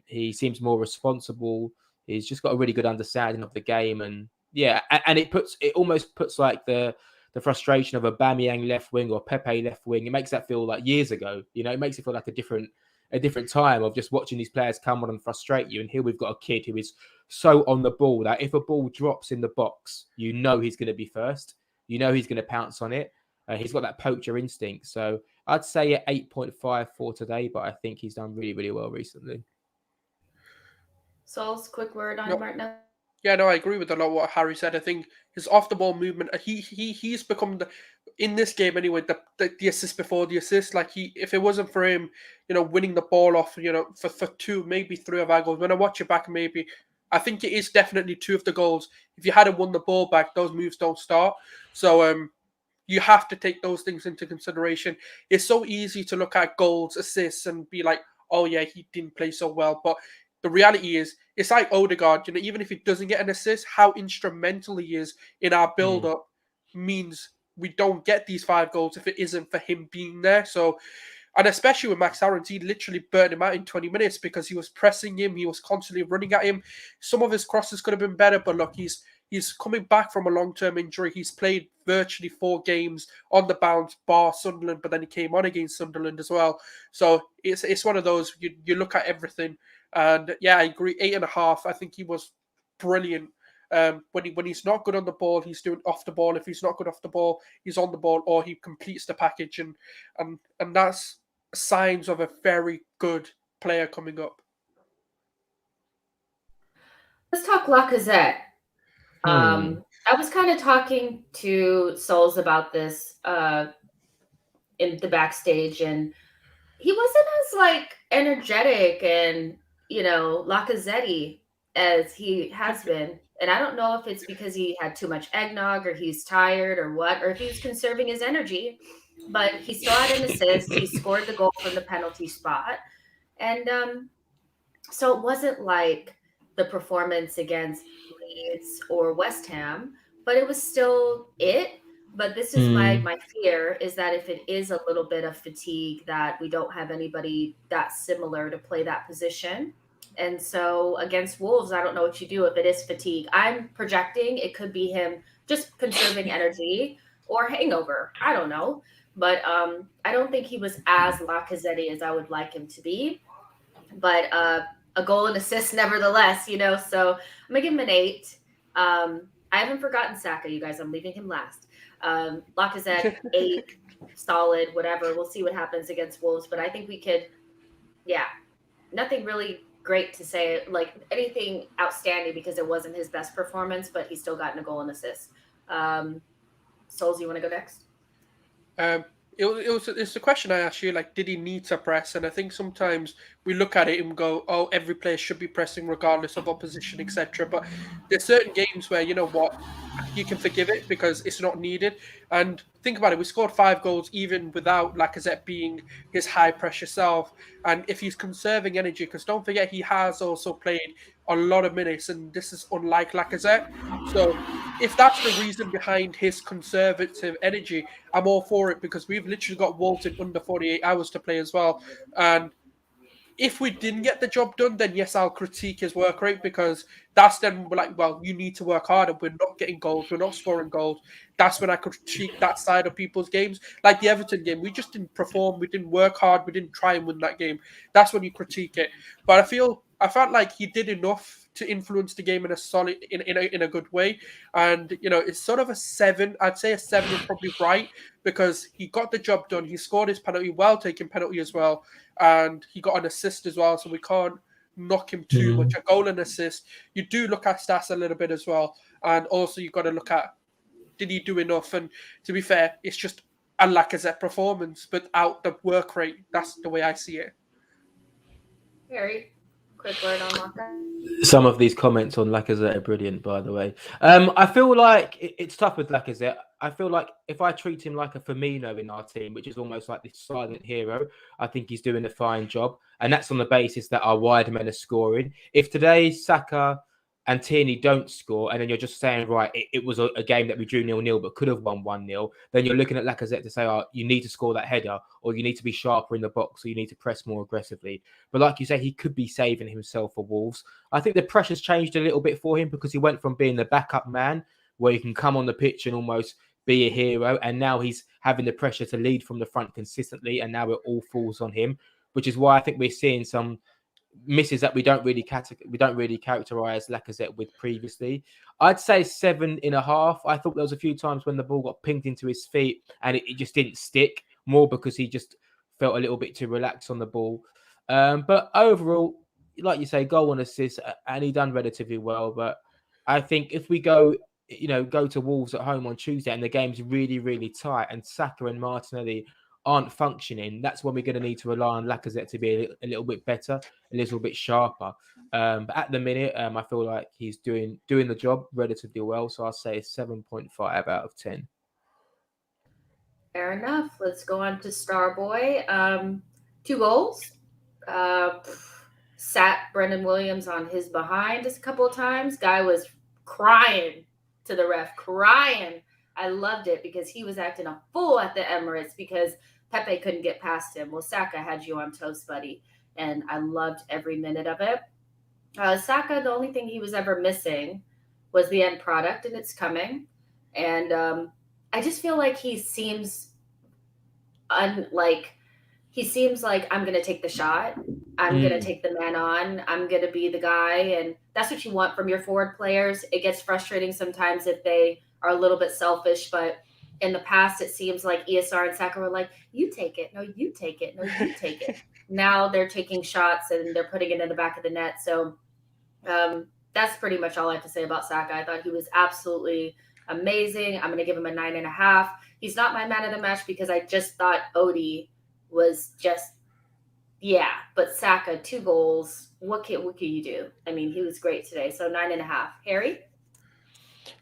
He seems more responsible. He's just got a really good understanding of the game, and it almost puts like the frustration of a Aubameyang left wing or Pepe left wing. It makes that feel like years ago. It makes it feel like a different time of just watching these players come on and frustrate you. And here we've got a kid who is so on the ball that if a ball drops in the box, he's going to be first. He's going to pounce on it. He's got that poacher instinct. So I'd say at 8.5 for today, but I think he's done really, really well recently. Saul's quick word on Martinelli. Yeah, no, I agree with a lot of what Harry said. I think his off the ball movement, he's become in this game anyway, the assist before the assist. Like if it wasn't for him, winning the ball off, for 2, maybe 3 of our goals. When I watch it back, maybe I think it is definitely 2 of the goals. If you hadn't won the ball back, those moves don't start. So you have to take those things into consideration. It's so easy to look at goals, assists, and be like, oh yeah, he didn't play so well, but the reality is, it's like Odegaard, even if he doesn't get an assist, how instrumental he is in our build-up means we don't get these 5 goals if it isn't for him being there. So, and especially with Max Aarons, he literally burnt him out in 20 minutes because he was pressing him, he was constantly running at him. Some of his crosses could have been better, but look, he's coming back from a long-term injury. He's played virtually 4 games on the bounce, bar Sunderland, but then he came on against Sunderland as well. So it's one of those, you look at everything. And yeah, I agree. 8.5. I think he was brilliant. When he's not good on the ball, he's doing off the ball. If he's not good off the ball, he's on the ball, or he completes the package, and that's signs of a very good player coming up. Let's talk Lacazette. I was kind of talking to Souls about this in the backstage, and he wasn't as energetic and Lacazette as he has been. And I don't know if it's because he had too much eggnog or he's tired or what, or if he's conserving his energy, but he still had an assist. He scored the goal from the penalty spot. And so it wasn't like the performance against Leeds or West Ham, but it was still it. But this is my fear, is that if it is a little bit of fatigue, that we don't have anybody that similar to play that position. And so against Wolves, I don't know what you do if it is fatigue. I'm projecting it could be him just conserving energy or hangover. I don't know. But I don't think he was as Lacazette as I would like him to be. But a goal and assist nevertheless, So I'm going to give him an 8. I haven't forgotten Saka, you guys. I'm leaving him last. Lacazette, 8, solid, whatever. We'll see what happens against Wolves. But I think we could, nothing really great to say, like anything outstanding, because it wasn't his best performance, but he still got a goal and assist. Souls, you want to go next? It's the question I asked you, like, did he need to press? And I think sometimes we look at it and go, oh, every player should be pressing regardless of opposition, etc. But there's certain games where, you can forgive it because it's not needed. And think about it, we scored 5 goals even without Lacazette being his high-pressure self. And if he's conserving energy, because don't forget, he has also played a lot of minutes, and this is unlike Lacazette. So if that's the reason behind his conservative energy, I'm all for it, because we've literally got Wolves in under 48 hours to play as well. And if we didn't get the job done, then yes, I'll critique his work rate, because that's then we're like, well, you need to work harder. We're not getting goals. We're not scoring goals. That's when I could critique that side of people's games. Like the Everton game, we just didn't perform. We didn't work hard. We didn't try and win that game. That's when you critique it. But I felt like he did enough to influence the game in a solid, in a good way. And it's sort of a 7. I'd say a 7 is probably right, because he got the job done. He scored his penalty, well taken penalty as well, and he got an assist as well. So we can't knock him too much. A goal and assist. You do look at stats a little bit as well, and also you've got to look at, did he do enough? And to be fair, it's just a Lacazette performance without the work rate. That's the way I see it. Harry, quick word on Laka. Some of these comments on Lacazette are brilliant, by the way. I feel like it's tough with Lacazette. I feel like if I treat him like a Firmino in our team, which is almost like this silent hero, I think he's doing a fine job. And that's on the basis that our wide men are scoring. If today Saka and Tierney don't score, and then you're just saying, right, it was a game that we drew 0-0 but could have won 1-0, then you're looking at Lacazette to say, oh, you need to score that header, or you need to be sharper in the box, or you need to press more aggressively. But like you say, he could be saving himself for Wolves. I think the pressure's changed a little bit for him, because he went from being the backup man, where he can come on the pitch and almost be a hero, and now he's having the pressure to lead from the front consistently, and now it all falls on him, which is why I think we're seeing some misses that we don't really characterize Lacazette with previously. I'd say 7.5. I thought there was a few times when the ball got pinged into his feet and it just didn't stick, more because he just felt a little bit too relaxed on the ball. But overall, like you say, goal and assist, and he done relatively well. But I think if we go to Wolves at home on Tuesday and the game's really, really tight and Saka and Martinelli aren't functioning, that's when we're going to need to rely on Lacazette to be a little bit better, a little bit sharper. But at the minute, I feel like he's doing the job relatively well. So I'll say 7.5 out of 10. Fair enough. Let's go on to Starboy. 2 goals. Sat Brendan Williams on his behind just a couple of times. Guy was crying to the ref, crying. I loved it because he was acting a fool at the Emirates because Pepe couldn't get past him. Well, Saka had you on toast, buddy, and I loved every minute of it. Saka, the only thing he was ever missing was the end product, and it's coming. And I just feel like he seems he seems like, I'm going to take the shot. I'm going to take the man on. I'm going to be the guy. And that's what you want from your forward players. It gets frustrating sometimes if they are a little bit selfish, but in the past, it seems like ESR and Saka were like, you take it. No, you take it. No, you take it. Now they're taking shots and they're putting it in the back of the net. So that's pretty much all I have to say about Saka. I thought he was absolutely amazing. I'm going to give him a 9.5. He's not my man of the match because I just thought Odie was just, but Saka, 2 goals. What can you do? I mean, he was great today. So 9.5. Harry?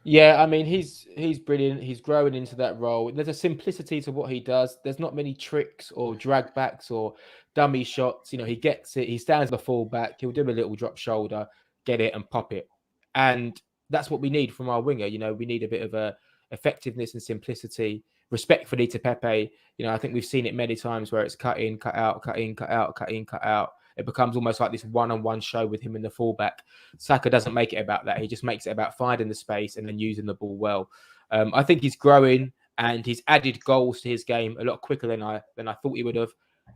Yeah, I mean, he's brilliant. He's growing into that role. There's a simplicity to what he does. There's not many tricks or drag backs or dummy shots. He gets it. He stands the full back. He'll do a little drop shoulder, get it and pop it. And that's what we need from our winger. We need a bit of a effectiveness and simplicity, respectfully to Pepe. I think we've seen it many times where it's cut in, cut out, cut in, cut out, cut in, cut out. It becomes almost like this one-on-one show with him in the fullback. Saka doesn't make it about that. He just makes it about finding the space and then using the ball well. I think he's growing and he's added goals to his game a lot quicker than I thought he would have.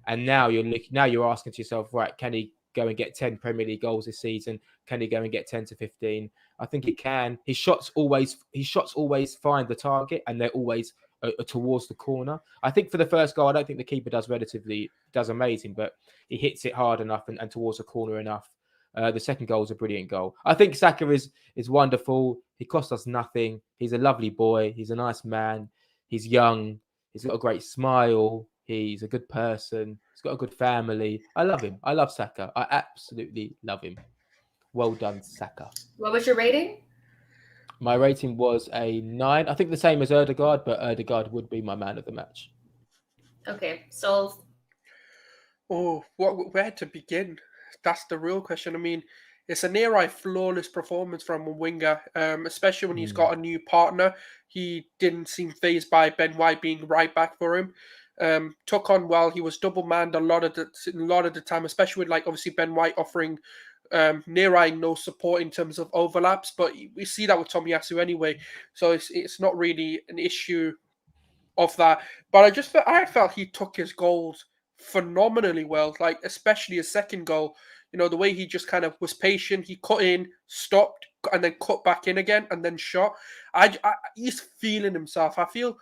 And now you're asking to yourself, right, can he go and get 10 Premier League goals this season? Can he go and get 10 to 15? I think he can. His shots always find the target and they're always towards the corner. I think for the first goal, I don't think the keeper does amazing, but he hits it hard enough and towards the corner enough. The second goal is a brilliant goal. I think Saka is wonderful. He cost us nothing. He's a lovely boy. He's a nice man. He's young. He's got a great smile. He's a good person. He's got a good family. I love him. I love Saka. I absolutely love him. Well done, Saka. What was your rating? My rating was a 9. I think the same as Ødegaard, but Ødegaard would be my man of the match. Okay, so... Oh, where to begin? That's the real question. I mean, it's a near-eye flawless performance from a winger, especially when he's got a new partner. He didn't seem fazed by Ben White being right back for him. took on well. He was double manned a lot of the time, especially with like obviously Ben White offering Nirai no support in terms of overlaps. But we see that with Tomiyasu anyway, so it's not really an issue of that. But I felt he took his goals phenomenally well, like especially his second goal. You know, the way he just kind of was patient. He cut in, stopped, and then cut back in again, and then shot. He's feeling himself. I feel.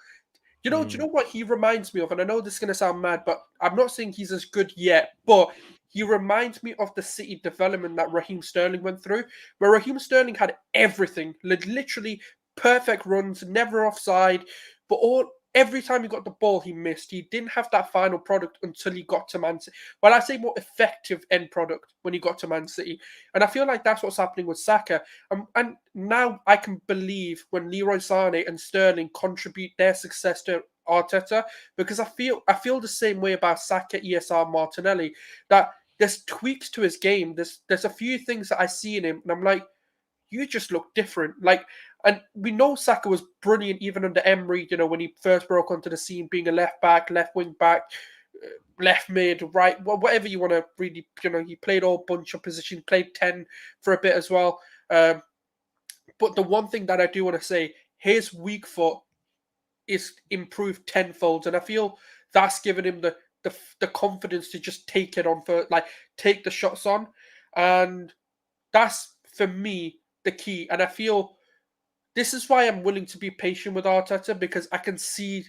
Do you know what he reminds me of? And I know this is going to sound mad, but I'm not saying he's as good yet. But he reminds me of the City development that Raheem Sterling went through, where Raheem Sterling had everything, literally perfect runs, never offside, but every time he got the ball, he missed. He didn't have that final product until he got to Man City. Well, I say more effective end product when he got to Man City. And I feel like that's what's happening with Saka. And now I can believe when Leroy Sané and Sterling contribute their success to Arteta, because I feel the same way about Saka, ESR, Martinelli, that there's tweaks to his game. There's a few things that I see in him, and I'm like, you just look different. Like, and we know Saka was brilliant even under Emery, when he first broke onto the scene, being a left back, left wing back, left mid, right, whatever you want to really, he played all bunch of positions, played 10 for a bit as well. But the one thing that I do want to say, his weak foot is improved tenfold, and I feel that's given him the confidence to just take it on take the shots on, and that's for me the key. And I feel this is why I'm willing to be patient with Arteta, because I can see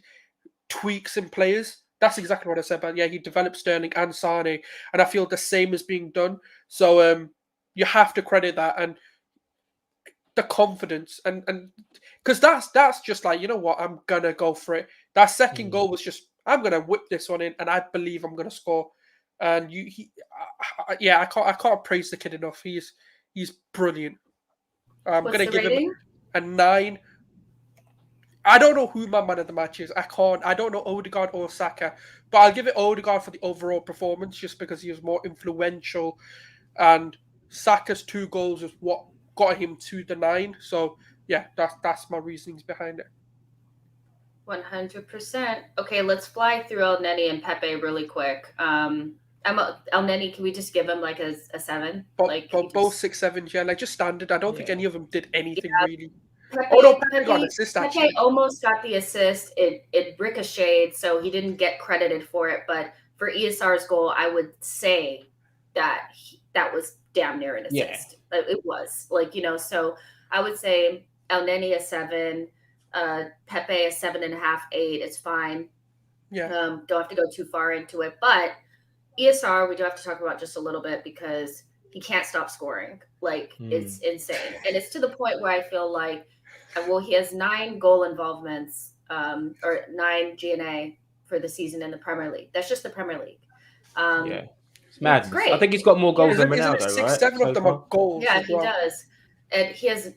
tweaks in players. That's exactly what I said about, he developed Sterling and Sane, and I feel the same is being done. So you have to credit that and the confidence, and because that's just like, you know what, I'm gonna go for it. That second goal was just, I'm gonna whip this one in, and I believe I'm gonna score. And I can't praise the kid enough. He's brilliant. I'm What's gonna the give him rating? a 9. I don't know who my man of the match is. I don't know Odegaard or Saka, but I'll give it Odegaard for the overall performance, just because he was more influential, and Saka's 2 goals is what got him to the 9. So yeah, that's my reasonings behind it. 100%. Okay, let's fly through El Neni and Pepe really quick. El Neni, can we just give him like a 7? But both 6-7, yeah, like just standard. I don't think any of them did anything really. Pepe got an assist actually. Pepe almost got the assist. It ricocheted, so he didn't get credited for it. But for ESR's goal, I would say that that was damn near an assist. Yeah. It was so I would say El Neni a 7, Pepe a 7.5, 8. It's fine. Yeah. Don't have to go too far into it, but ESR we do have to talk about just a little bit, because he can't stop scoring. It's insane, and it's to the point where I feel like, he has 9 goal involvements, or 9 GNA for the season in the Premier League. That's just the Premier League. It's madness. Great. I think he's got more goals than Ronaldo, isn't it 6, right? 7 of them are goals. Yeah, he does, and he has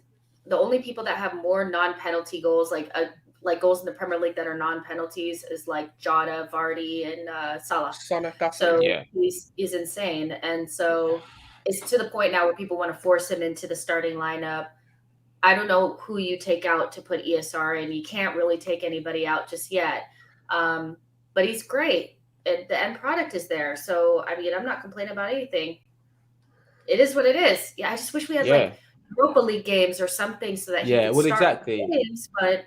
the only people that have more non-penalty goals, like goals in the Premier League that are non-penalties, is like Jota, Vardy, and Salah. He's insane, and so it's to the point now where people want to force him into the starting lineup. I don't know who you take out to put ESR in. You can't really take anybody out just yet, but he's great. The end product is there, so I mean, I'm not complaining about anything. It is what it is. Yeah, I just wish we had like Europa League games or something, so that he could start exactly. games, but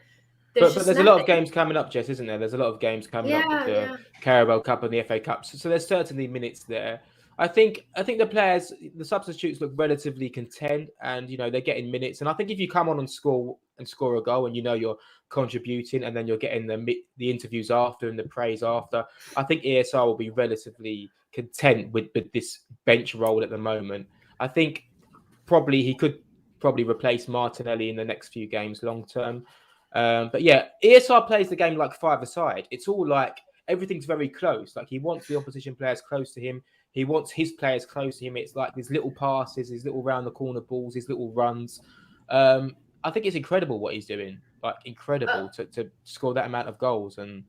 there's a lot of games coming up, Jess, isn't there? There's a lot of games coming up with the Carabao Cup and the FA Cups. So there's certainly minutes there. I think the players, the substitutes, look relatively content, and they're getting minutes. And I think if you come on and score a goal, and you're contributing, and then you're getting the interviews after and the praise after, I think ESR will be relatively content with this bench role at the moment. I think he could replace Martinelli in the next few games long term. But yeah, ESR plays the game like 5-a-side. It's all like everything's very close. Like, he wants the opposition players close to him. He wants his players close to him. It's like these little passes, these little round the corner balls, these little runs. I think it's incredible what he's doing. Like, incredible to score that amount of goals. And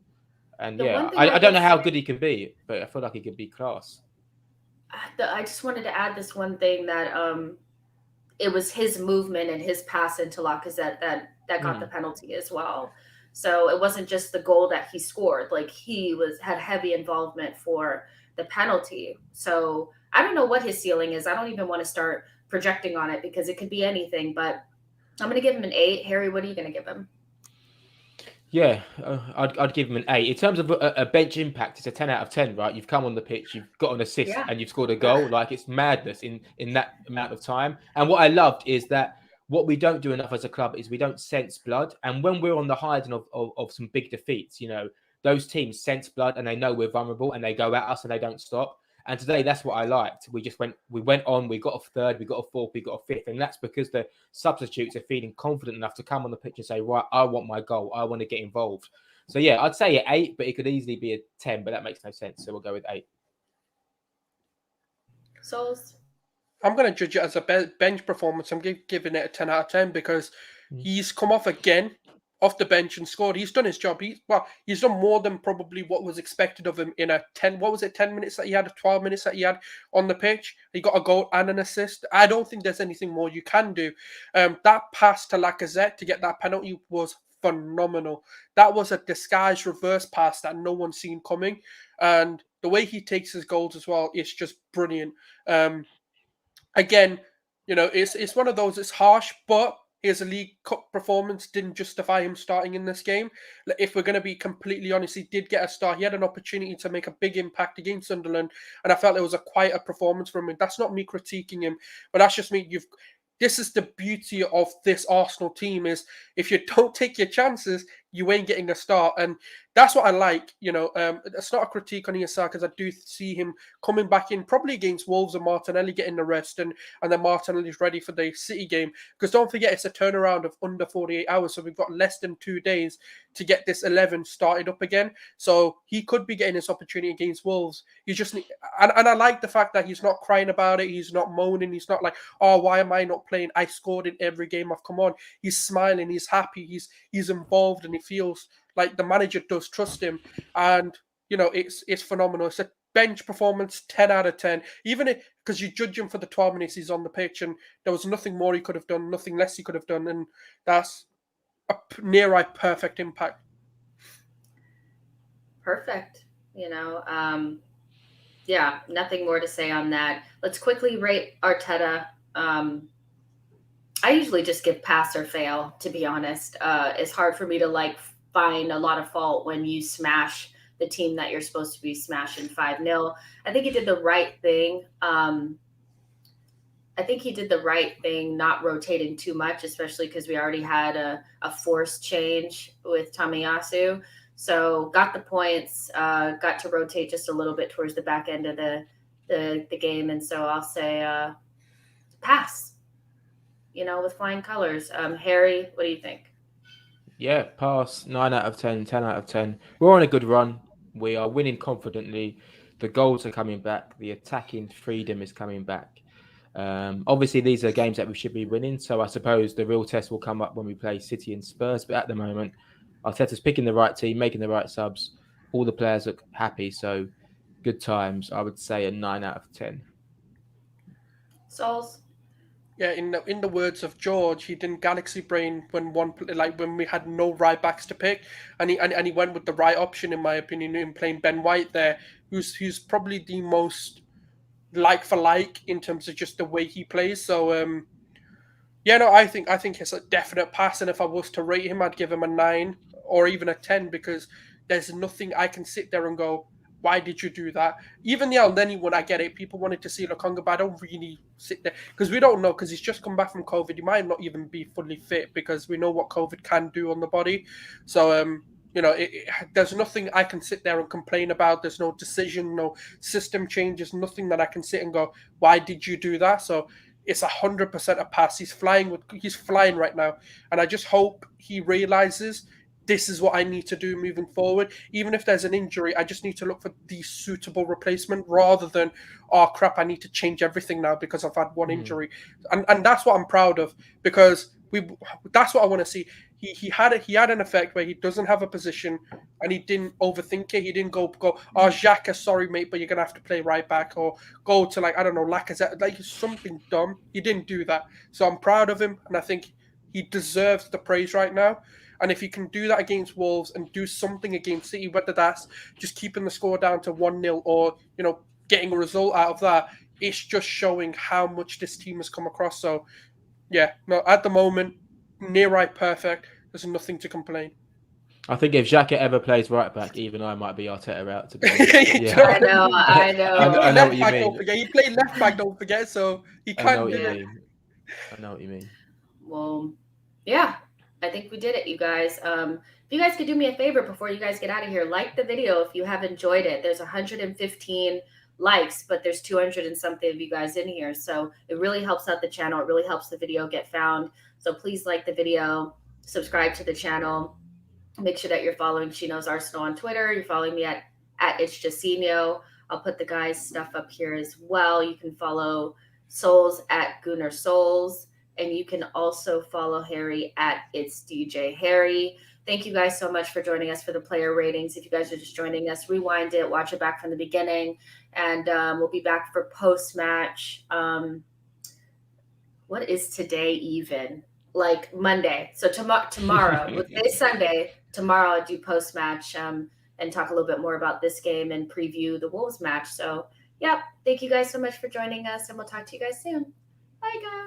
yeah, I don't know how good he can be, but I feel like he could be class. I just wanted to add this one thing, that it was his movement and his pass into Lacazette that got the penalty as well. So it wasn't just the goal that he scored. Like he had heavy involvement for the penalty. So I don't know what his ceiling is. I don't even want to start projecting on it because it could be anything. But I'm going to give him an 8. Harry, what are you going to give him? Yeah, I'd give him an 8. In terms of a bench impact, it's a 10 out of 10, right? You've come on the pitch, you've got an assist, Yeah. and you've scored a goal. Like, it's madness in that amount of time. And what I loved is that what we don't do enough as a club is we don't sense blood. And when we're on the hiding of some big defeats, you know, those teams sense blood and they know we're vulnerable and they go at us and they don't stop. And today, that's what I liked. We went on, we got a third, we got a fourth, we got a fifth. And that's because the substitutes are feeling confident enough to come on the pitch and say, right, I want my goal. I want to get involved. So, yeah, I'd say an 8, but it could easily be a 10, but that makes no sense. So we'll go with 8. Souls? I'm going to judge it as a bench performance. I'm giving it a 10 out of 10 because he's come off again off the bench and scored. He's done his job. He's done more than probably what was expected of him in a 10 minutes that he had, 12 minutes that he had on the pitch. He got a goal and an assist. I don't think there's anything more you can do. That pass to Lacazette to get that penalty was phenomenal. That was a disguised reverse pass that no one's seen coming, and the way he takes his goals as well is just brilliant. Again, you know, it's one of those. It's harsh, but his League Cup performance didn't justify him starting in this game. If we're going to be completely honest, he did get a start. He had an opportunity to make a big impact against Sunderland, and I felt it was a quieter performance from him. That's not me critiquing him, but that's just me. This is the beauty of this Arsenal team: is if you don't take your chances, you ain't getting a start, and that's what I like. You know, it's not a critique on Saka because I do see him coming back in probably against Wolves and Martinelli getting the rest, and then Martinelli's ready for the City game. Because don't forget, it's a turnaround of under 48 hours, so we've got less than 2 days to get this 11 started up again. So he could be getting his opportunity against Wolves. You just need, and I like the fact that he's not crying about it. He's not moaning. He's not like, oh, why am I not playing? I scored in every game I've come on. He's smiling. He's happy. He's involved, and he feels like the manager does trust him. And you know, it's phenomenal. It's a bench performance, 10 out of 10. Even because you judge him for the 12 minutes he's on the pitch, and there was nothing more he could have done, nothing less he could have done, and that's a near perfect impact. Perfect. You know, yeah, nothing more to say on that. Let's quickly rate Arteta. I usually just give pass or fail, to be honest. It's hard for me to find a lot of fault when you smash the team that you're supposed to be smashing 5-0. I think he did the right thing. I think he did the right thing not rotating too much, especially because we already had a forced change with Tomiyasu. So got the points, got to rotate just a little bit towards the back end of the game. And so I'll say pass, you know, with flying colors. Harry, what do you think? Yeah, pass. 9 out of 10, 10 out of 10. We're on a good run. We are winning confidently. The goals are coming back. The attacking freedom is coming back. Obviously, these are games that we should be winning. So I suppose the real test will come up when we play City and Spurs. But at the moment, Arteta's picking the right team, making the right subs. All the players look happy. So good times. I would say a 9 out of 10. Souls? Yeah, in the words of George, he didn't galaxy brain when when we had no right backs to pick, and he went with the right option, in my opinion, in playing Ben White there, who's probably the most like for like in terms of just the way he plays. So yeah, no, I think it's a definite pass, and if I was to rate him, I'd give him a 9 or even a 10 because there's nothing I can sit there and go, why did you do that? Even the Elneny one, I get it. People wanted to see Lokonga, but I don't really sit there because we don't know, because he's just come back from COVID. He might not even be fully fit because we know what COVID can do on the body. So you know, there's nothing I can sit there and complain about. There's no decision, no system changes, nothing that I can sit and go, why did you do that? So it's 100% a pass. He's flying right now, and I just hope he realizes this is what I need to do moving forward. Even if there's an injury, I just need to look for the suitable replacement rather than, oh crap, I need to change everything now because I've had one injury. And that's what I'm proud of, because that's what I want to see. He had an effect where he doesn't have a position and he didn't overthink it. He didn't go, oh, Xhaka, sorry, mate, but you're going to have to play right back, or go to, I don't know, Lacazette, something dumb. He didn't do that. So I'm proud of him, and I think he deserves the praise right now. And if you can do that against Wolves and do something against City, whether that's just keeping the score down to 1-0 or, getting a result out of that, it's just showing how much this team has come across. So, yeah, no, at the moment, near right perfect. There's nothing to complain. I think if Xhaka ever plays right back, even I might be Arteta out, to be honest. I know, I know. I know what you back, mean. don't forget. He played left back, don't forget, so he I know can what do you it. mean. I know what you mean. Well, yeah, I think we did it, you guys. If you guys could do me a favor before you guys get out of here, like the video if you have enjoyed it. There's 115 likes, but there's 200 and something of you guys in here. So it really helps out the channel. It really helps the video get found. So please like the video, subscribe to the channel. Make sure that you're following SheKnowsArsenal on Twitter. You're following me at SheKnowsArsenal. I'll put the guys' stuff up here as well. You can follow Souls at Gunnar Souls. And you can also follow Harry at It's DJ Harry. Thank you guys so much for joining us for the player ratings. If you guys are just joining us, rewind it, watch it back from the beginning. And we'll be back for post-match. What is today even? Like Monday. So tomorrow, today's Sunday. Tomorrow I'll do post-match and talk a little bit more about this game and preview the Wolves match. So, yeah, thank you guys so much for joining us, and we'll talk to you guys soon. Bye, guys.